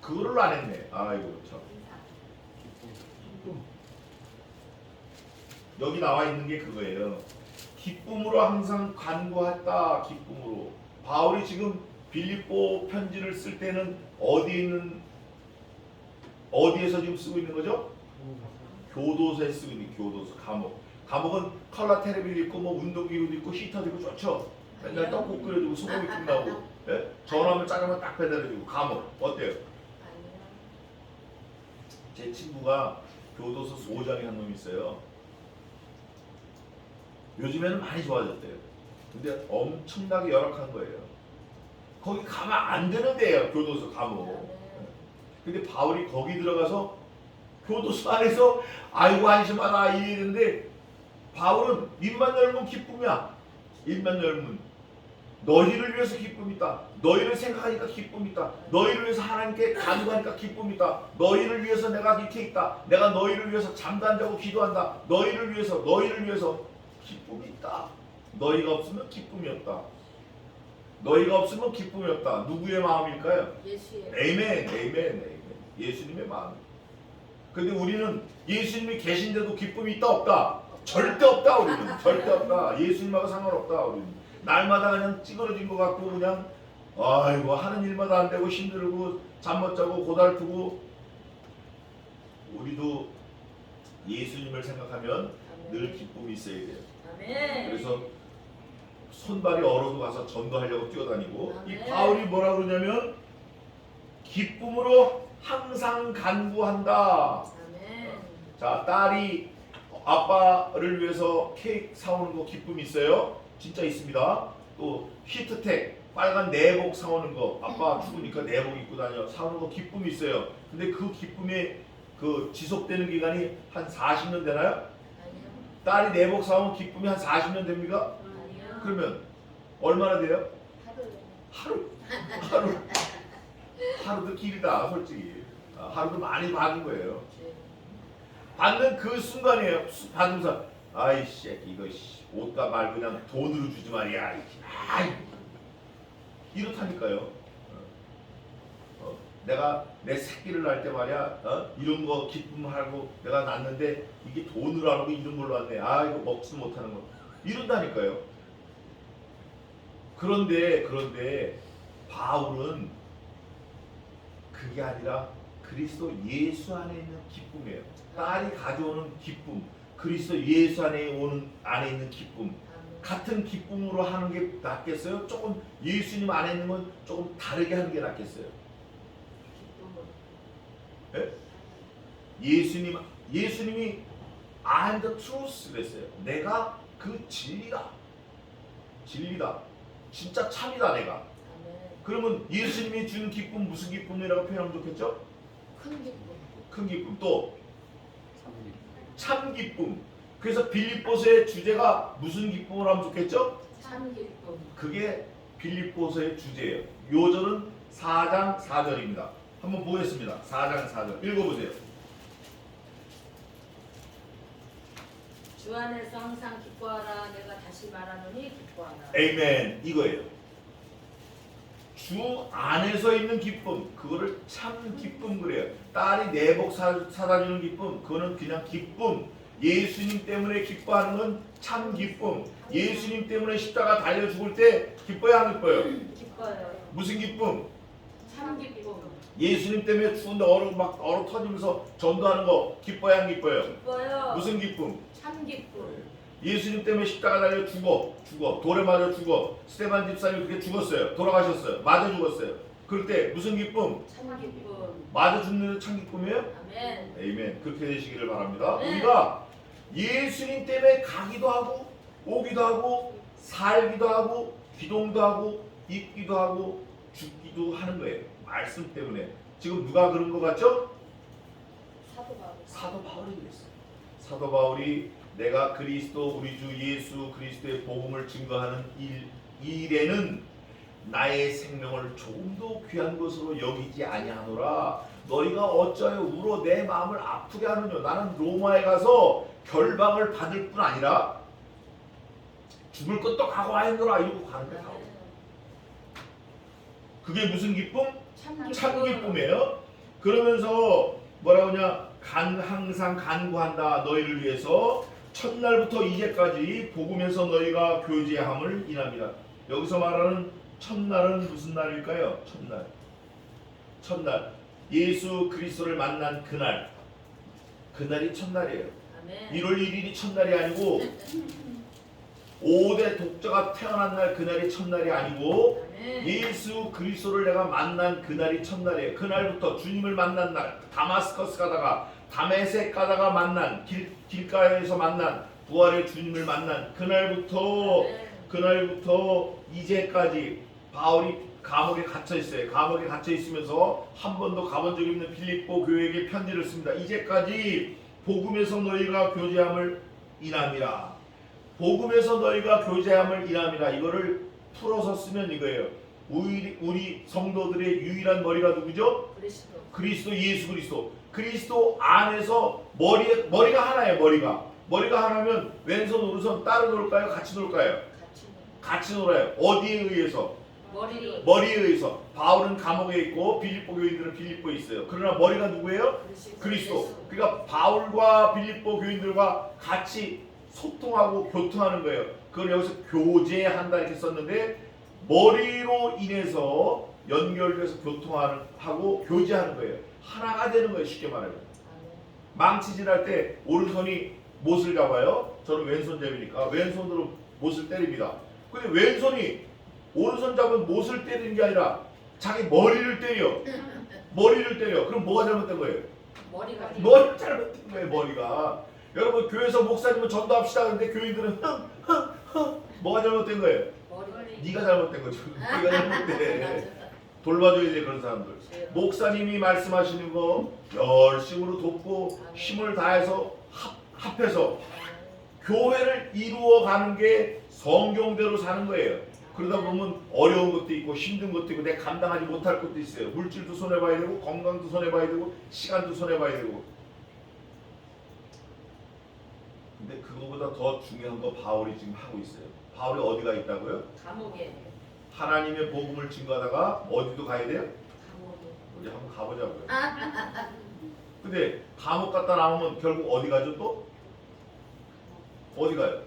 [SPEAKER 1] 그거를 안 했네. 아이고 참. 여기 나와 있는 게 그거예요. 기쁨으로 항상 간구했다. 기쁨으로. 바울이 지금 빌립보 편지를 쓸 때는 어디에서 지금 쓰고 있는 거죠? 교도소에 쓰고 있는 교도소, 감옥. 감옥은 컬러 테레비도 있고 뭐 운동기구도 있고 히터도 있고 좋죠. 맨날 떡국 끓여주고 소고기 끝나고 예? 전화하면 짜장면 딱 배달해주고. 감옥 어때요?
[SPEAKER 3] 아니요.
[SPEAKER 1] 제 친구가 교도소 소장이 한 놈이 있어요. 요즘에는 많이 좋아졌대요. 근데 엄청나게 열악한 거예요. 거기 가면 안 되는 데예요. 교도소 감옥. 근데 바울이 거기 들어가서 교도소 안에서 아이고 한심하다 이랬는데 바울은 입만 열면 기쁨이야. 입만 열면 너희를 위해서 기쁨이 있다. 너희를 생각하니까 기쁨이 있다. 너희를 위해서 하나님께 간구하니까 기쁨이 있다. 너희를 위해서 내가 이렇게 있다. 내가 너희를 위해서 잠도 안 자고 기도한다. 너희를 위해서 기쁨이 있다. 너희가 없으면 기쁨이 없다. 너희가 없으면 기쁨이 없다. 누구의 마음일까요?
[SPEAKER 3] 예수의.
[SPEAKER 1] 에이멘. 예수님의 마음. 근데 우리는 예수님이 계신데도 기쁨이 있다 없다? 절대 없다. 우리는 절대 없다. 예수님하고 상관없다. 우리는 날마다 그냥 찌그러진 것 같고 그냥 아이고 하는 일마다 안 되고 힘들고 잠 못 자고 고달프고. 우리도 예수님을 생각하면 늘 기쁨이 있어야 돼요.
[SPEAKER 3] 아멘.
[SPEAKER 1] 그래서 손발이 얼어도 가서 전도하려고 뛰어다니고. 이
[SPEAKER 3] 아멘.
[SPEAKER 1] 바울이 뭐라 그러냐면 기쁨으로 항상 간구한다.
[SPEAKER 3] 아멘.
[SPEAKER 1] 자, 딸이 아빠를 위해서 케이크 사오는 거 기쁨이 있어요? 진짜 있습니다. 또 히트텍 빨간 내복 사오는 거, 아빠 추우니까 내복 입고 다녀 사오는 거 기쁨이 있어요. 근데 그 기쁨이 그 지속되는 기간이 한 40년 되나요?
[SPEAKER 3] 아니요.
[SPEAKER 1] 딸이 내복 사오면 기쁨이 한 40년 됩니까?
[SPEAKER 3] 아니요.
[SPEAKER 1] 그러면 얼마나 돼요?
[SPEAKER 3] 하루.
[SPEAKER 1] 하루도 길다 솔직히. 하루도 많이 받은 거예요.
[SPEAKER 3] 네.
[SPEAKER 1] 받는 그 순간이에요. 받으면서 아이씨 이거 옷값 말고 그냥 돈으로 주지 말이야. 아이 이렇다니까요. 내가 내 새끼를 낳을 때 말이야 이런 거 기쁨하고 내가 낳는데 이게 돈으로 안 오고 이런 걸로 왔네. 아 이거 먹지도 못하는 거 이런다니까요. 그런데 바울은 그게 아니라 그리스도 예수 안에 있는 기쁨이에요. 딸이 가져오는 기쁨, 그리스도 예수 안에 있는 기쁨,
[SPEAKER 3] 아멘.
[SPEAKER 1] 같은 기쁨으로 하는 게 낫겠어요? 조금 예수님 안에 있는 건 조금 다르게 하는 게 낫겠어요?
[SPEAKER 3] 기쁨으로.
[SPEAKER 1] 예? 예수님이 I'm the truth 그랬어요. 내가 그 진리다. 진짜 참이다 내가.
[SPEAKER 3] 아멘.
[SPEAKER 1] 그러면 예수님이 주는 기쁨 무슨 기쁨이라고 표현하면 좋겠죠?
[SPEAKER 3] 큰 기쁨.
[SPEAKER 1] 큰 기쁨. 또 참 기쁨. 그래서 빌립보서의 주제가 무슨 기쁨을 하면 좋겠죠?
[SPEAKER 3] 참 기쁨.
[SPEAKER 1] 그게 빌립보서의 주제예요. 요절은 4장 4절입니다. 한번 보겠습니다. 4장 4절 읽어보세요.
[SPEAKER 3] 주 안에서 항상 기뻐하라. 내가 다시 말하노니 기뻐하라.
[SPEAKER 1] 에이멘. 이거예요. 주 안에서 있는 기쁨, 그거를 참 기쁨 그래요. 딸이 내복 사다 주는 기쁨, 그거는 그냥 기쁨. 예수님 때문에 기뻐하는 건 참 기쁨. 예수님 때문에 십자가 달려 죽을 때 기뻐요, 안 기뻐요?
[SPEAKER 3] 기뻐요.
[SPEAKER 1] 무슨 기쁨?
[SPEAKER 3] 참 기쁨.
[SPEAKER 1] 예수님 때문에 추운데 얼어 터지면서 전도하는 거 기뻐요, 안 기뻐요?
[SPEAKER 3] 기뻐요.
[SPEAKER 1] 무슨 기쁨?
[SPEAKER 3] 참 기쁨.
[SPEAKER 1] 예수님 때문에 십자가 달려 죽어 돌에 맞아 죽어. 스테반 집사님이 그렇게 죽었어요. 돌아가셨어요. 맞아 죽었어요. 그럴 때 무슨 기쁨?
[SPEAKER 3] 참 기쁨.
[SPEAKER 1] 맞아 죽는 참 기쁨이에요?
[SPEAKER 3] 아멘.
[SPEAKER 1] 에이멘. 그렇게 되시기를 바랍니다.
[SPEAKER 3] 네.
[SPEAKER 1] 우리가 예수님 때문에 가기도 하고 오기도 하고 살기도 하고 기동도 하고 입기도 하고 죽기도 하는 거예요. 말씀 때문에. 지금 누가 그런 것 같죠?
[SPEAKER 3] 사도 바울.
[SPEAKER 1] 사도 바울이 그랬어요. 사도 바울이 내가 그리스도 우리 주 예수 그리스도의 복음을 증거하는 일에는 나의 생명을 조금도 귀한 것으로 여기지 아니하노라. 너희가 어찌하여 울어 내 마음을 아프게 하느냐. 나는 로마에 가서 결박을 받을 뿐 아니라 죽을 것도 각오하였노라. 이러고 가는 거야. 그게 무슨 기쁨? 참 기쁨이에요. 그러면서 뭐라고 하냐? 항상 간구한다. 너희를 위해서 첫날부터 이제까지 복음에서 너희가 교제함을 인합니다. 여기서 말하는 첫날은 무슨 날일까요? 첫날 예수 그리스도를 만난 그날이 첫날이에요.
[SPEAKER 3] 아멘.
[SPEAKER 1] 1월 1일이 첫날이 아니고 5대 독자가 태어난 날 그날이 첫날이 아니고
[SPEAKER 3] 아멘.
[SPEAKER 1] 예수 그리스도를 내가 만난 그날이 첫날이에요. 그날부터 주님을 만난 날, 다마스커스 가다가 다메섹 가다가 만난 길가에서 만난 부활의 주님을 만난 그날부터 이제까지 바울이 감옥에 갇혀 있어요. 감옥에 갇혀 있으면서 한 번도 가본 적이 없는 빌립보 교회에게 편지를 씁니다. 이제까지 복음에서 너희가 교제함을 인함이라. 복음에서 너희가 교제함을 인함이라. 이거를 풀어서 쓰면 이거예요. 우리 성도들의 유일한 머리가 누구죠? 그리스도 예수 그리스도. 그리스도 안에서 머리가 하나예요. 머리가 하나면 왼손 오른손 따로 놀까요? 같이 놀까요? 같이 놀아요. 어디에 의해서? 머리에 의해서. 바울은 감옥에 있고 빌립보 교인들은 빌립보에 있어요. 그러나 머리가 누구예요? 그리스도. 그러니까 바울과 빌립보 교인들과 같이 소통하고 교통하는 거예요. 그걸 여기서 교제한다 이렇게 썼는데 머리로 인해서 연결돼서 교통하고 교제하는 거예요. 하나가 되는 거예요. 쉽게 말하면. 망치질할 때 오른손이 못을 잡아요. 저는 왼손잡이니까 왼손으로 못을 때립니다. 근데 왼손이 오른손 잡은 못을 때리는 게 아니라 자기 머리를 때려. 그럼 뭐가 잘못된 거예요? 머리가 잘못된 거예요. 머리가. 여러분 교회에서 목사님은 전도합시다. 근데 교인들은 뭐가 잘못된 거예요? 네가 잘못된 거죠. 네가 잘못돼. 돌봐줘야 돼 그런 사람들. 목사님이 말씀하시는 거 열심으로 돕고 힘을 다해서 합해서 교회를 이루어가는 게 성경대로 사는 거예요. 그러다 보면 어려운 것도 있고 힘든 것도 있고 내가 감당하지 못할 것도 있어요. 물질도 손해봐야 되고 건강도 손해봐야 되고 시간도 손해봐야 되고. 근데 그거보다 더 중요한 거 바울이 지금 하고 있어요. 바울이 어디가 있다고요?
[SPEAKER 3] 감옥에.
[SPEAKER 1] 하나님의 복음을 증거하다가 어디도 가야 돼요? 우리 한번 가보자고요. 근데 감옥 갔다 나오면 결국 어디 가죠 또? 어디 가요?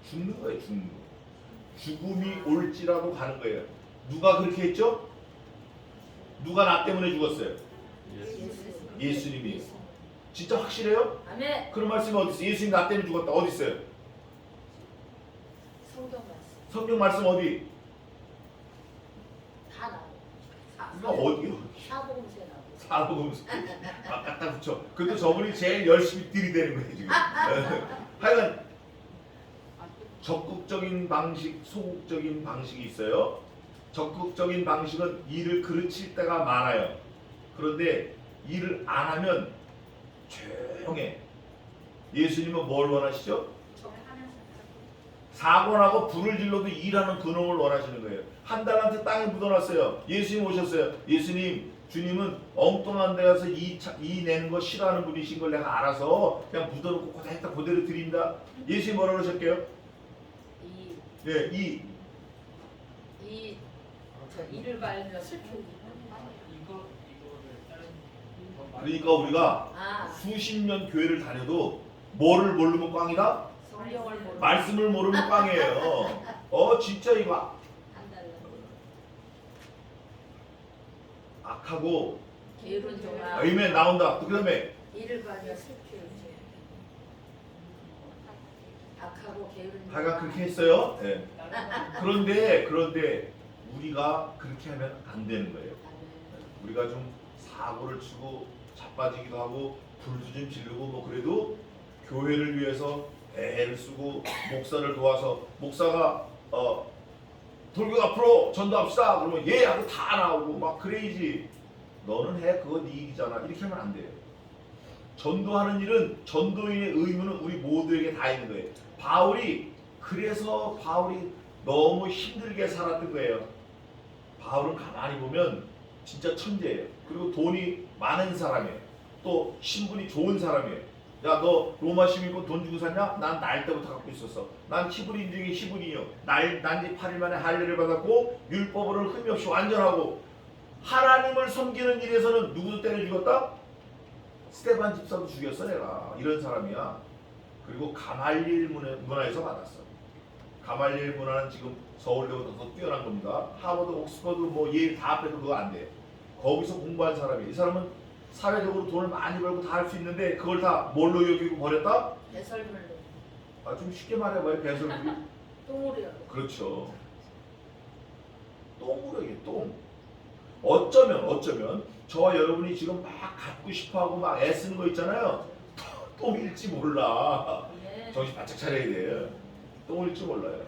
[SPEAKER 1] 죽는 거예요. 죽는 거. 죽음이 올지라도 가는 거예요. 누가 그렇게 했죠? 누가 나 때문에 죽었어요? 예수님이. 진짜 확실해요?
[SPEAKER 3] 아멘.
[SPEAKER 1] 그런 말씀이 어디 있어요? 예수님 나 때문에 죽었다. 어디 있어요? 성경 말씀 어디?
[SPEAKER 3] 다 나와.
[SPEAKER 1] 이거 어디요?
[SPEAKER 3] 사복음서에 나와.
[SPEAKER 1] 사복음서. 갖다 붙여. 그것도 저분이 제일 열심히 들이대는 거예요 지금. 하여간 적극적인 방식, 소극적인 방식이 있어요. 적극적인 방식은 일을 그르칠 때가 많아요. 그런데 일을 안 하면 조용해. 예수님은 뭘 원하시죠? 사고나고 불을 질러도 일하는 근홍을 원하시는 거예요. 한 달한테 땅에 묻어놨어요. 예수님 오셨어요. 예수님, 주님은 엉뚱한 데 가서 이 내는 거 싫어하는 분이신 걸 내가 알아서 그냥 묻어놓고 그대로 드립니다. 예수님 뭐라고 그러셨게요?
[SPEAKER 3] 일을 갈며
[SPEAKER 1] 그러니까 우리가 수십 년 교회를 다녀도 뭐를 모르면 꽝이다?
[SPEAKER 3] 성경을 모르는
[SPEAKER 1] 말씀을 모르면 꽝이에요. 진짜 이거 악하고
[SPEAKER 3] 게으른 종아
[SPEAKER 1] 아멘 나온다. 그 다음에
[SPEAKER 3] 일을 갈며 슬피 악하고 게으른
[SPEAKER 1] 다가 그렇게 했어요. 네. 그런데 우리가 그렇게 하면 안 되는 거예요. 우리가 좀 사고를 치고 자빠지기도 하고 불도 좀 지르고 뭐 그래도 교회를 위해서 애를 쓰고 목사를 도와서 목사가 돌격 앞으로 전도합시다 그러면 예 하고 다 나오고 막 그래야지. 너는 해 그거 네 일이잖아. 이렇게 하면 안 돼요. 전도하는 일은 전도인의 의무는 우리 모두에게 다 있는 거예요. 그래서 바울이 너무 힘들게 살았던 거예요. 바울은 가만히 보면 진짜 천재예요. 그리고 돈이 많은 사람이에요. 또 신분이 좋은 사람이에요. 야, 너 로마 시민권 돈 주고 샀냐? 난 날 때부터 갖고 있었어. 난 히브리인 중에 히브리요. 난지 8일 만에 할례를 받았고 율법으로는 흠이 없이 완전하고 하나님을 섬기는 일에서는 누구도 때려 죽였다? 스테반 집사도 죽였어 내가. 이런 사람이야. 그리고 가말리엘 문화에서 받았어. 가말리엘 문화는 지금 서울대보다 더 뛰어난 겁니다. 하버드, 옥스퍼드, 예일 다 합해도 그거 안 돼. 거기서 공부한 사람이에요. 이 사람은 사회적으로 돈을 많이 벌고 다 할 수 있는데 그걸 다 뭘로 여기고 버렸다?
[SPEAKER 3] 배설물로.
[SPEAKER 1] 좀 쉽게 말해봐요. 배설물이.
[SPEAKER 3] 똥으로요.
[SPEAKER 1] 그렇죠. 똥으로 이게 똥. 어쩌면 저와 여러분이 지금 막 갖고 싶어하고 막 애쓰는 거 있잖아요. 똥일지 몰라.
[SPEAKER 3] 네.
[SPEAKER 1] 정신 바짝 차려야 돼요. 똥일지 몰라요.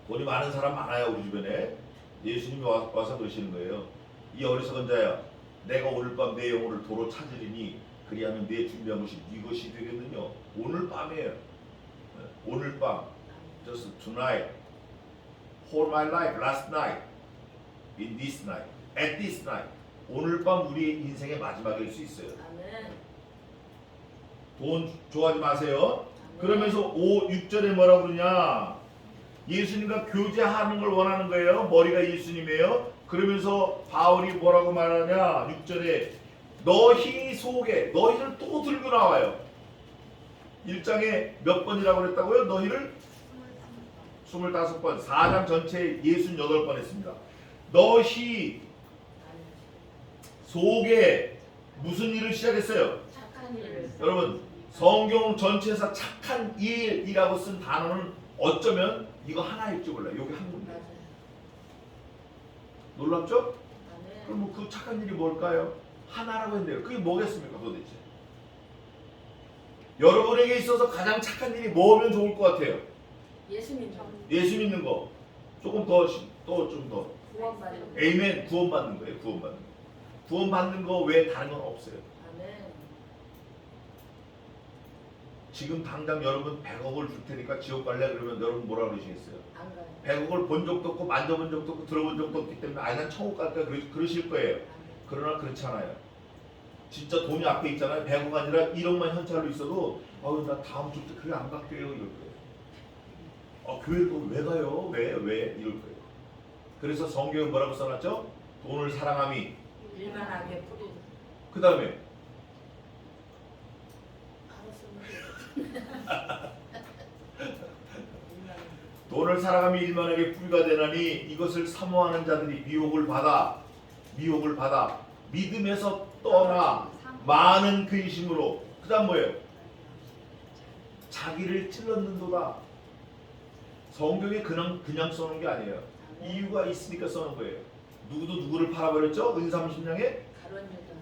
[SPEAKER 1] 돈이 많은 사람 많아요 우리 주변에. 예수님이 와서 그러시는 거예요. 이 어리석은 자야, 내가 오늘 밤 내 영혼을 도로 찾으리니 그리하면 내 준비한 것이 이것이 되겠느냐. 오늘 밤이에요. 오늘 밤. Just tonight. Whole my life, last night. In this night. At this night. 오늘 밤 우리의 인생의 마지막일 수 있어요.
[SPEAKER 3] 아멘.
[SPEAKER 1] 돈 좋아하지 마세요.
[SPEAKER 3] 아멘.
[SPEAKER 1] 그러면서 6절에 뭐라고 그러냐. 예수님과 교제하는 걸 원하는 거예요. 머리가 예수님이에요. 그러면서 바울이 뭐라고 말하냐. 6절에 너희 속에, 너희를 또 들고 나와요. 1장에 몇 번이라고 그랬다고요? 너희를 25번. 4장 전체에 68번 했습니다. 너희 속에 무슨 일을 시작했어요?
[SPEAKER 3] 착한 일을.
[SPEAKER 1] 여러분, 성경 전체에서 착한 일이라고 쓴 단어는 어쩌면 이거 하나일지 몰라요. 여기 한 군데.
[SPEAKER 3] 맞아요.
[SPEAKER 1] 놀랍죠?
[SPEAKER 3] 아멘.
[SPEAKER 1] 그럼 그 착한 일이 뭘까요? 하나라고 했는데요. 그게 뭐겠습니까 도대체? 여러분에게 있어서 가장 착한 일이 뭐면 좋을 것 같아요?
[SPEAKER 3] 예수 믿는
[SPEAKER 1] 예수 믿는 거. 조금 더, 또 좀 더.
[SPEAKER 3] 구원받는 거.
[SPEAKER 1] 에이멘. 구원받는 거예요. 구원받는 거. 구원받는 거 외에 다른 건 없어요.
[SPEAKER 3] 아멘.
[SPEAKER 1] 지금 당장 여러분 100억을 줄 테니까 지옥 갈래? 그러면 여러분 뭐라 그러시겠어요?
[SPEAKER 3] 안 가요.
[SPEAKER 1] 100억을 본 적도 없고 만져본 적도 없고 들어본 적도 없기 때문에 아니 난 천국 갈까 그러실 거예요.
[SPEAKER 3] 아멘.
[SPEAKER 1] 그러나 그렇지 않아요. 진짜 돈이 앞에 있잖아요. 100억 아니라 1억만 현찰로 있어도 나 다음 주 때 교회 안 갈게요 이럴 거예요. 교회를 또 왜 가요? 왜? 이럴 거예요. 그래서 성경에 뭐라고 써놨죠? 돈을 사랑함이.
[SPEAKER 3] 일만하게 뿌리는.
[SPEAKER 1] 그 다음에 돈을 사랑함이 일만하게 뿌리가 되나니 이것을 사모하는 자들이 미혹을 받아 믿음에서 떠나 많은 근심으로. 그 다음 뭐예요? 자기를 찔렀는도다. 성경에 그냥 써놓은 게 아니에요. 이유가 있으니까 써놓은 거예요. 누구도 누구를 팔아버렸죠? 은삼십냥에
[SPEAKER 3] 가론 유다.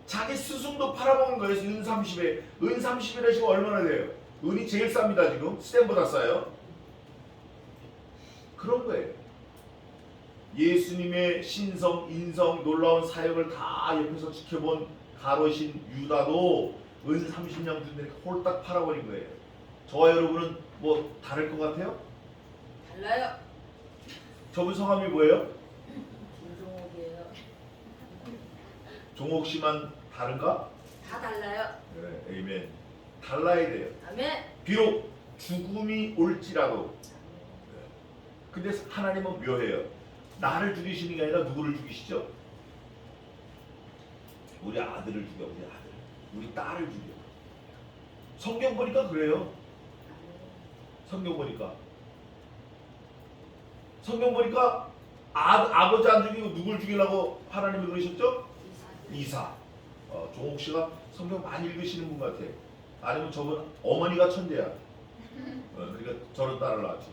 [SPEAKER 1] 자기 스승도 팔아먹은 거예요. 은 30에. 은 30이라 지금 얼마나 돼요? 은이 제일 쌉니다. 지금 스탠보다 싸요. 그런 거예요. 예수님의 신성, 인성, 놀라운 사역을 다 옆에서 지켜본 가로신 유다도 은 30냥 준다니까 홀딱 팔아버린 거예요. 저와 여러분은 뭐 다를 것 같아요?
[SPEAKER 3] 달라요.
[SPEAKER 1] 저분 성함이 뭐예요?
[SPEAKER 3] 김종옥이에요.
[SPEAKER 1] 종옥 씨만 다른가?
[SPEAKER 3] 다 달라요.
[SPEAKER 1] 네, 에이멘. 달라야 돼요.
[SPEAKER 3] 아멘.
[SPEAKER 1] 비록 죽음이 올지라도. 근데 하나님은 묘해요. 나를 죽이시는 게 아니라 누구를 죽이시죠? 우리 아들을 죽여. 우리 아들. 우리 딸을 죽여. 성경 보니까 그래요. 성경 보니까 아버지 안 죽이고 누굴 죽이려고 하나님이 그러셨죠? 이사. 종옥 씨가 성경 많이 읽으시는 분 같아. 아니면 저분 어머니가 천재야. 그러니까 저런 딸을 낳았지.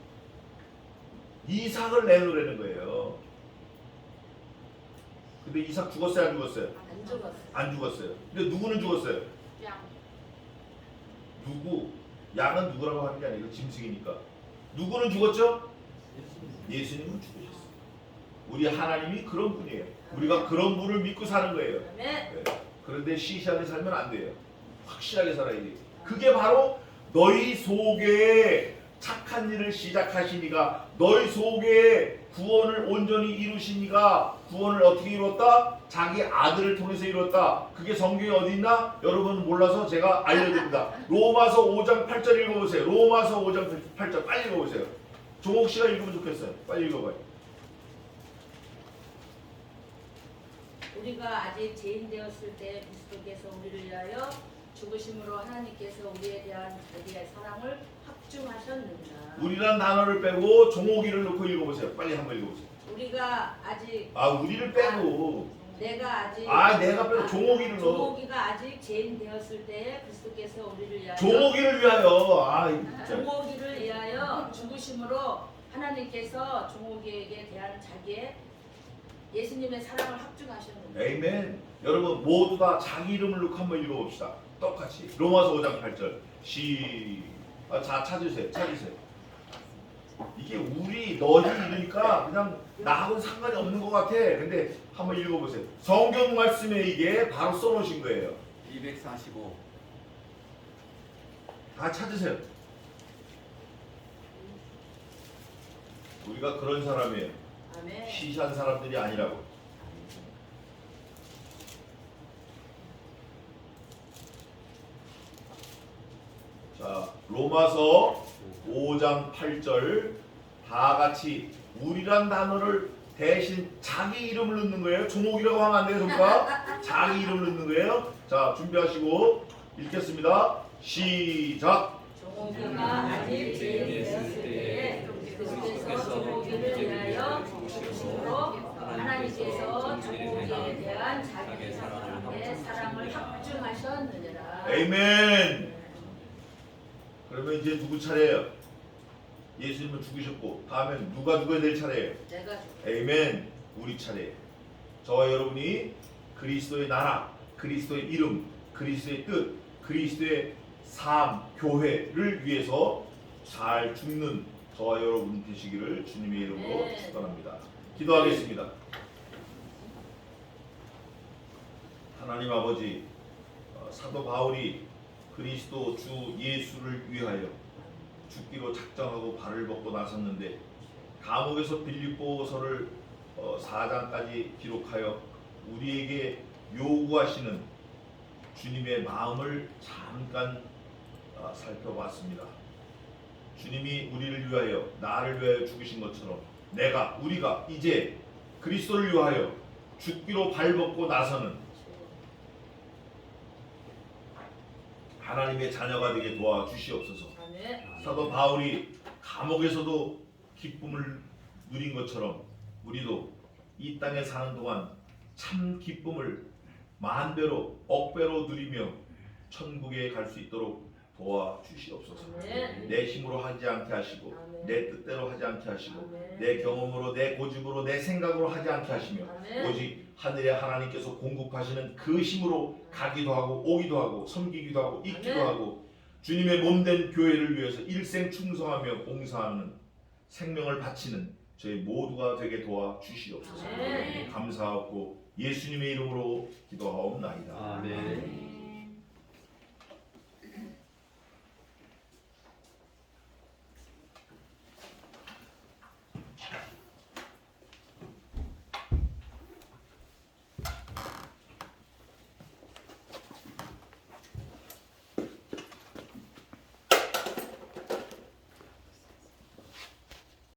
[SPEAKER 1] 이삭을 내놓으라는 거예요. 근데 이삭 죽었어요, 안 죽었어요?
[SPEAKER 3] 안 죽었어.
[SPEAKER 1] 안 죽었어요. 근데 누구는 죽었어요?
[SPEAKER 4] 양.
[SPEAKER 1] 누구? 양은 누구라고 하는 게 아니고 짐승이니까. 누구는 죽었죠? 예수님은 죽으셨어요. 우리 하나님이 그런 분이에요. 우리가 그런 분을 믿고 사는 거예요.
[SPEAKER 3] 아멘.
[SPEAKER 1] 네. 그런데 시시하게 살면 안 돼요. 확실하게 살아야 돼요. 그게 바로 너희 속에 착한 일을 시작하신 이가 너희 속에 구원을 온전히 이루신 이가 구원을 어떻게 이루었다? 자기 아들을 통해서 이루었다. 그게 성경에 어디 있나? 여러분 몰라서 제가 알려드립니다. 로마서 5장 8절 읽어보세요. 로마서 5장 8절 빨리 읽어보세요. 종옥 씨가 읽으면 좋겠어요. 빨리 읽어봐요.
[SPEAKER 3] 우리가 아직 죄인 되었을 때 그리스도께서 우리를 위하여 죽으심으로 하나님께서 우리에 대한 자기의 사랑을 확증하셨느니라.
[SPEAKER 1] 우리란 단어를 빼고 종옥이를 넣고 읽어보세요. 빨리 한번 읽어보세요.
[SPEAKER 3] 우리가 아직
[SPEAKER 1] 우리를 빼고
[SPEAKER 3] 내가 빼고
[SPEAKER 1] 종옥이를 넣어.
[SPEAKER 3] 종옥이가 아직 죄인 되었을 때 그리스도께서 우리를 위하여
[SPEAKER 1] 종옥이를 위하여 진짜.
[SPEAKER 3] 종옥이를 위하여 죽으심으로 하나님께서 종옥이에게 대한 자기의 예수님의 사랑을 확증하셨는데.
[SPEAKER 1] 에이멘. 여러분 모두 다 자기 이름을 넣고 한번 읽어봅시다. 똑같이 로마서 5장 8절 자 찾으세요. 이게 우리 너희 이러니까 그냥 나하고는 상관이 없는 것 같아. 근데 한번 읽어보세요. 성경 말씀에 이게 바로 써놓으신 거예요.
[SPEAKER 2] 245.
[SPEAKER 1] 다 찾으세요. 우리가 그런 사람이에요.
[SPEAKER 3] 아멘.
[SPEAKER 1] 시시한 사람들이 아니라고. 자, 로마서 5장 8절 다 같이 우리란 단어를 대신 자기 이름을 넣는 거예요. 종옥이라고 하면 안 돼요, 전부가. 자기 이름을 넣는 거예요. 자, 준비하시고 읽겠습니다. 시작.
[SPEAKER 3] 종옥이가 아직 죄인 되었을 때에 그리스도께서 종옥이를 위하여 죽으심으로 하나님께서 종옥이에 대한 자기의 사랑을 확증하셨느니라.
[SPEAKER 1] 에이멘. 그러면 이제 누구 차례예요? 예수님은 죽으셨고 다음엔 누가 죽어야 될 차례예요?
[SPEAKER 3] 내가
[SPEAKER 1] 에이멘. 우리 차례. 저와 여러분이 그리스도의 나라, 그리스도의 이름, 그리스도의 뜻, 그리스도의 삶, 교회를 위해서 잘 죽는 저와 여러분 되시기를 주님의 이름으로 축원합니다. 기도하겠습니다. 하나님 아버지, 사도 바울이 그리스도 주 예수를 위하여 죽기로 작정하고 발을 벗고 나섰는데 감옥에서 빌립보서를 4장까지 기록하여 우리에게 요구하시는 주님의 마음을 잠깐 살펴봤습니다. 주님이 우리를 위하여 나를 위하여 죽으신 것처럼 우리가 이제 그리스도를 위하여 죽기로 발벗고 나서는 하나님의 자녀가 되게 도와주시옵소서. 사도 바울이 감옥에서도 기쁨을 누린 것처럼 우리도 이 땅에 사는 동안 참 기쁨을 만배로 억배로 누리며 천국에 갈 수 있도록 도와주시옵소서. 내 힘으로 하지 않게 하시고 내 뜻대로 하지 않게 하시고 내 경험으로 내 고집으로 내 생각으로 하지 않게 하시며 오직 하늘의 하나님께서 공급하시는 그 힘으로 가기도 하고 오기도 하고 섬기기도 하고 있기도 하고 주님의 몸된 교회를 위해서 일생 충성하며 봉사하는 생명을 바치는 저희 모두가 되게 도와주시옵소서. 감사하고 예수님의 이름으로 기도하옵나이다.
[SPEAKER 2] 아멘.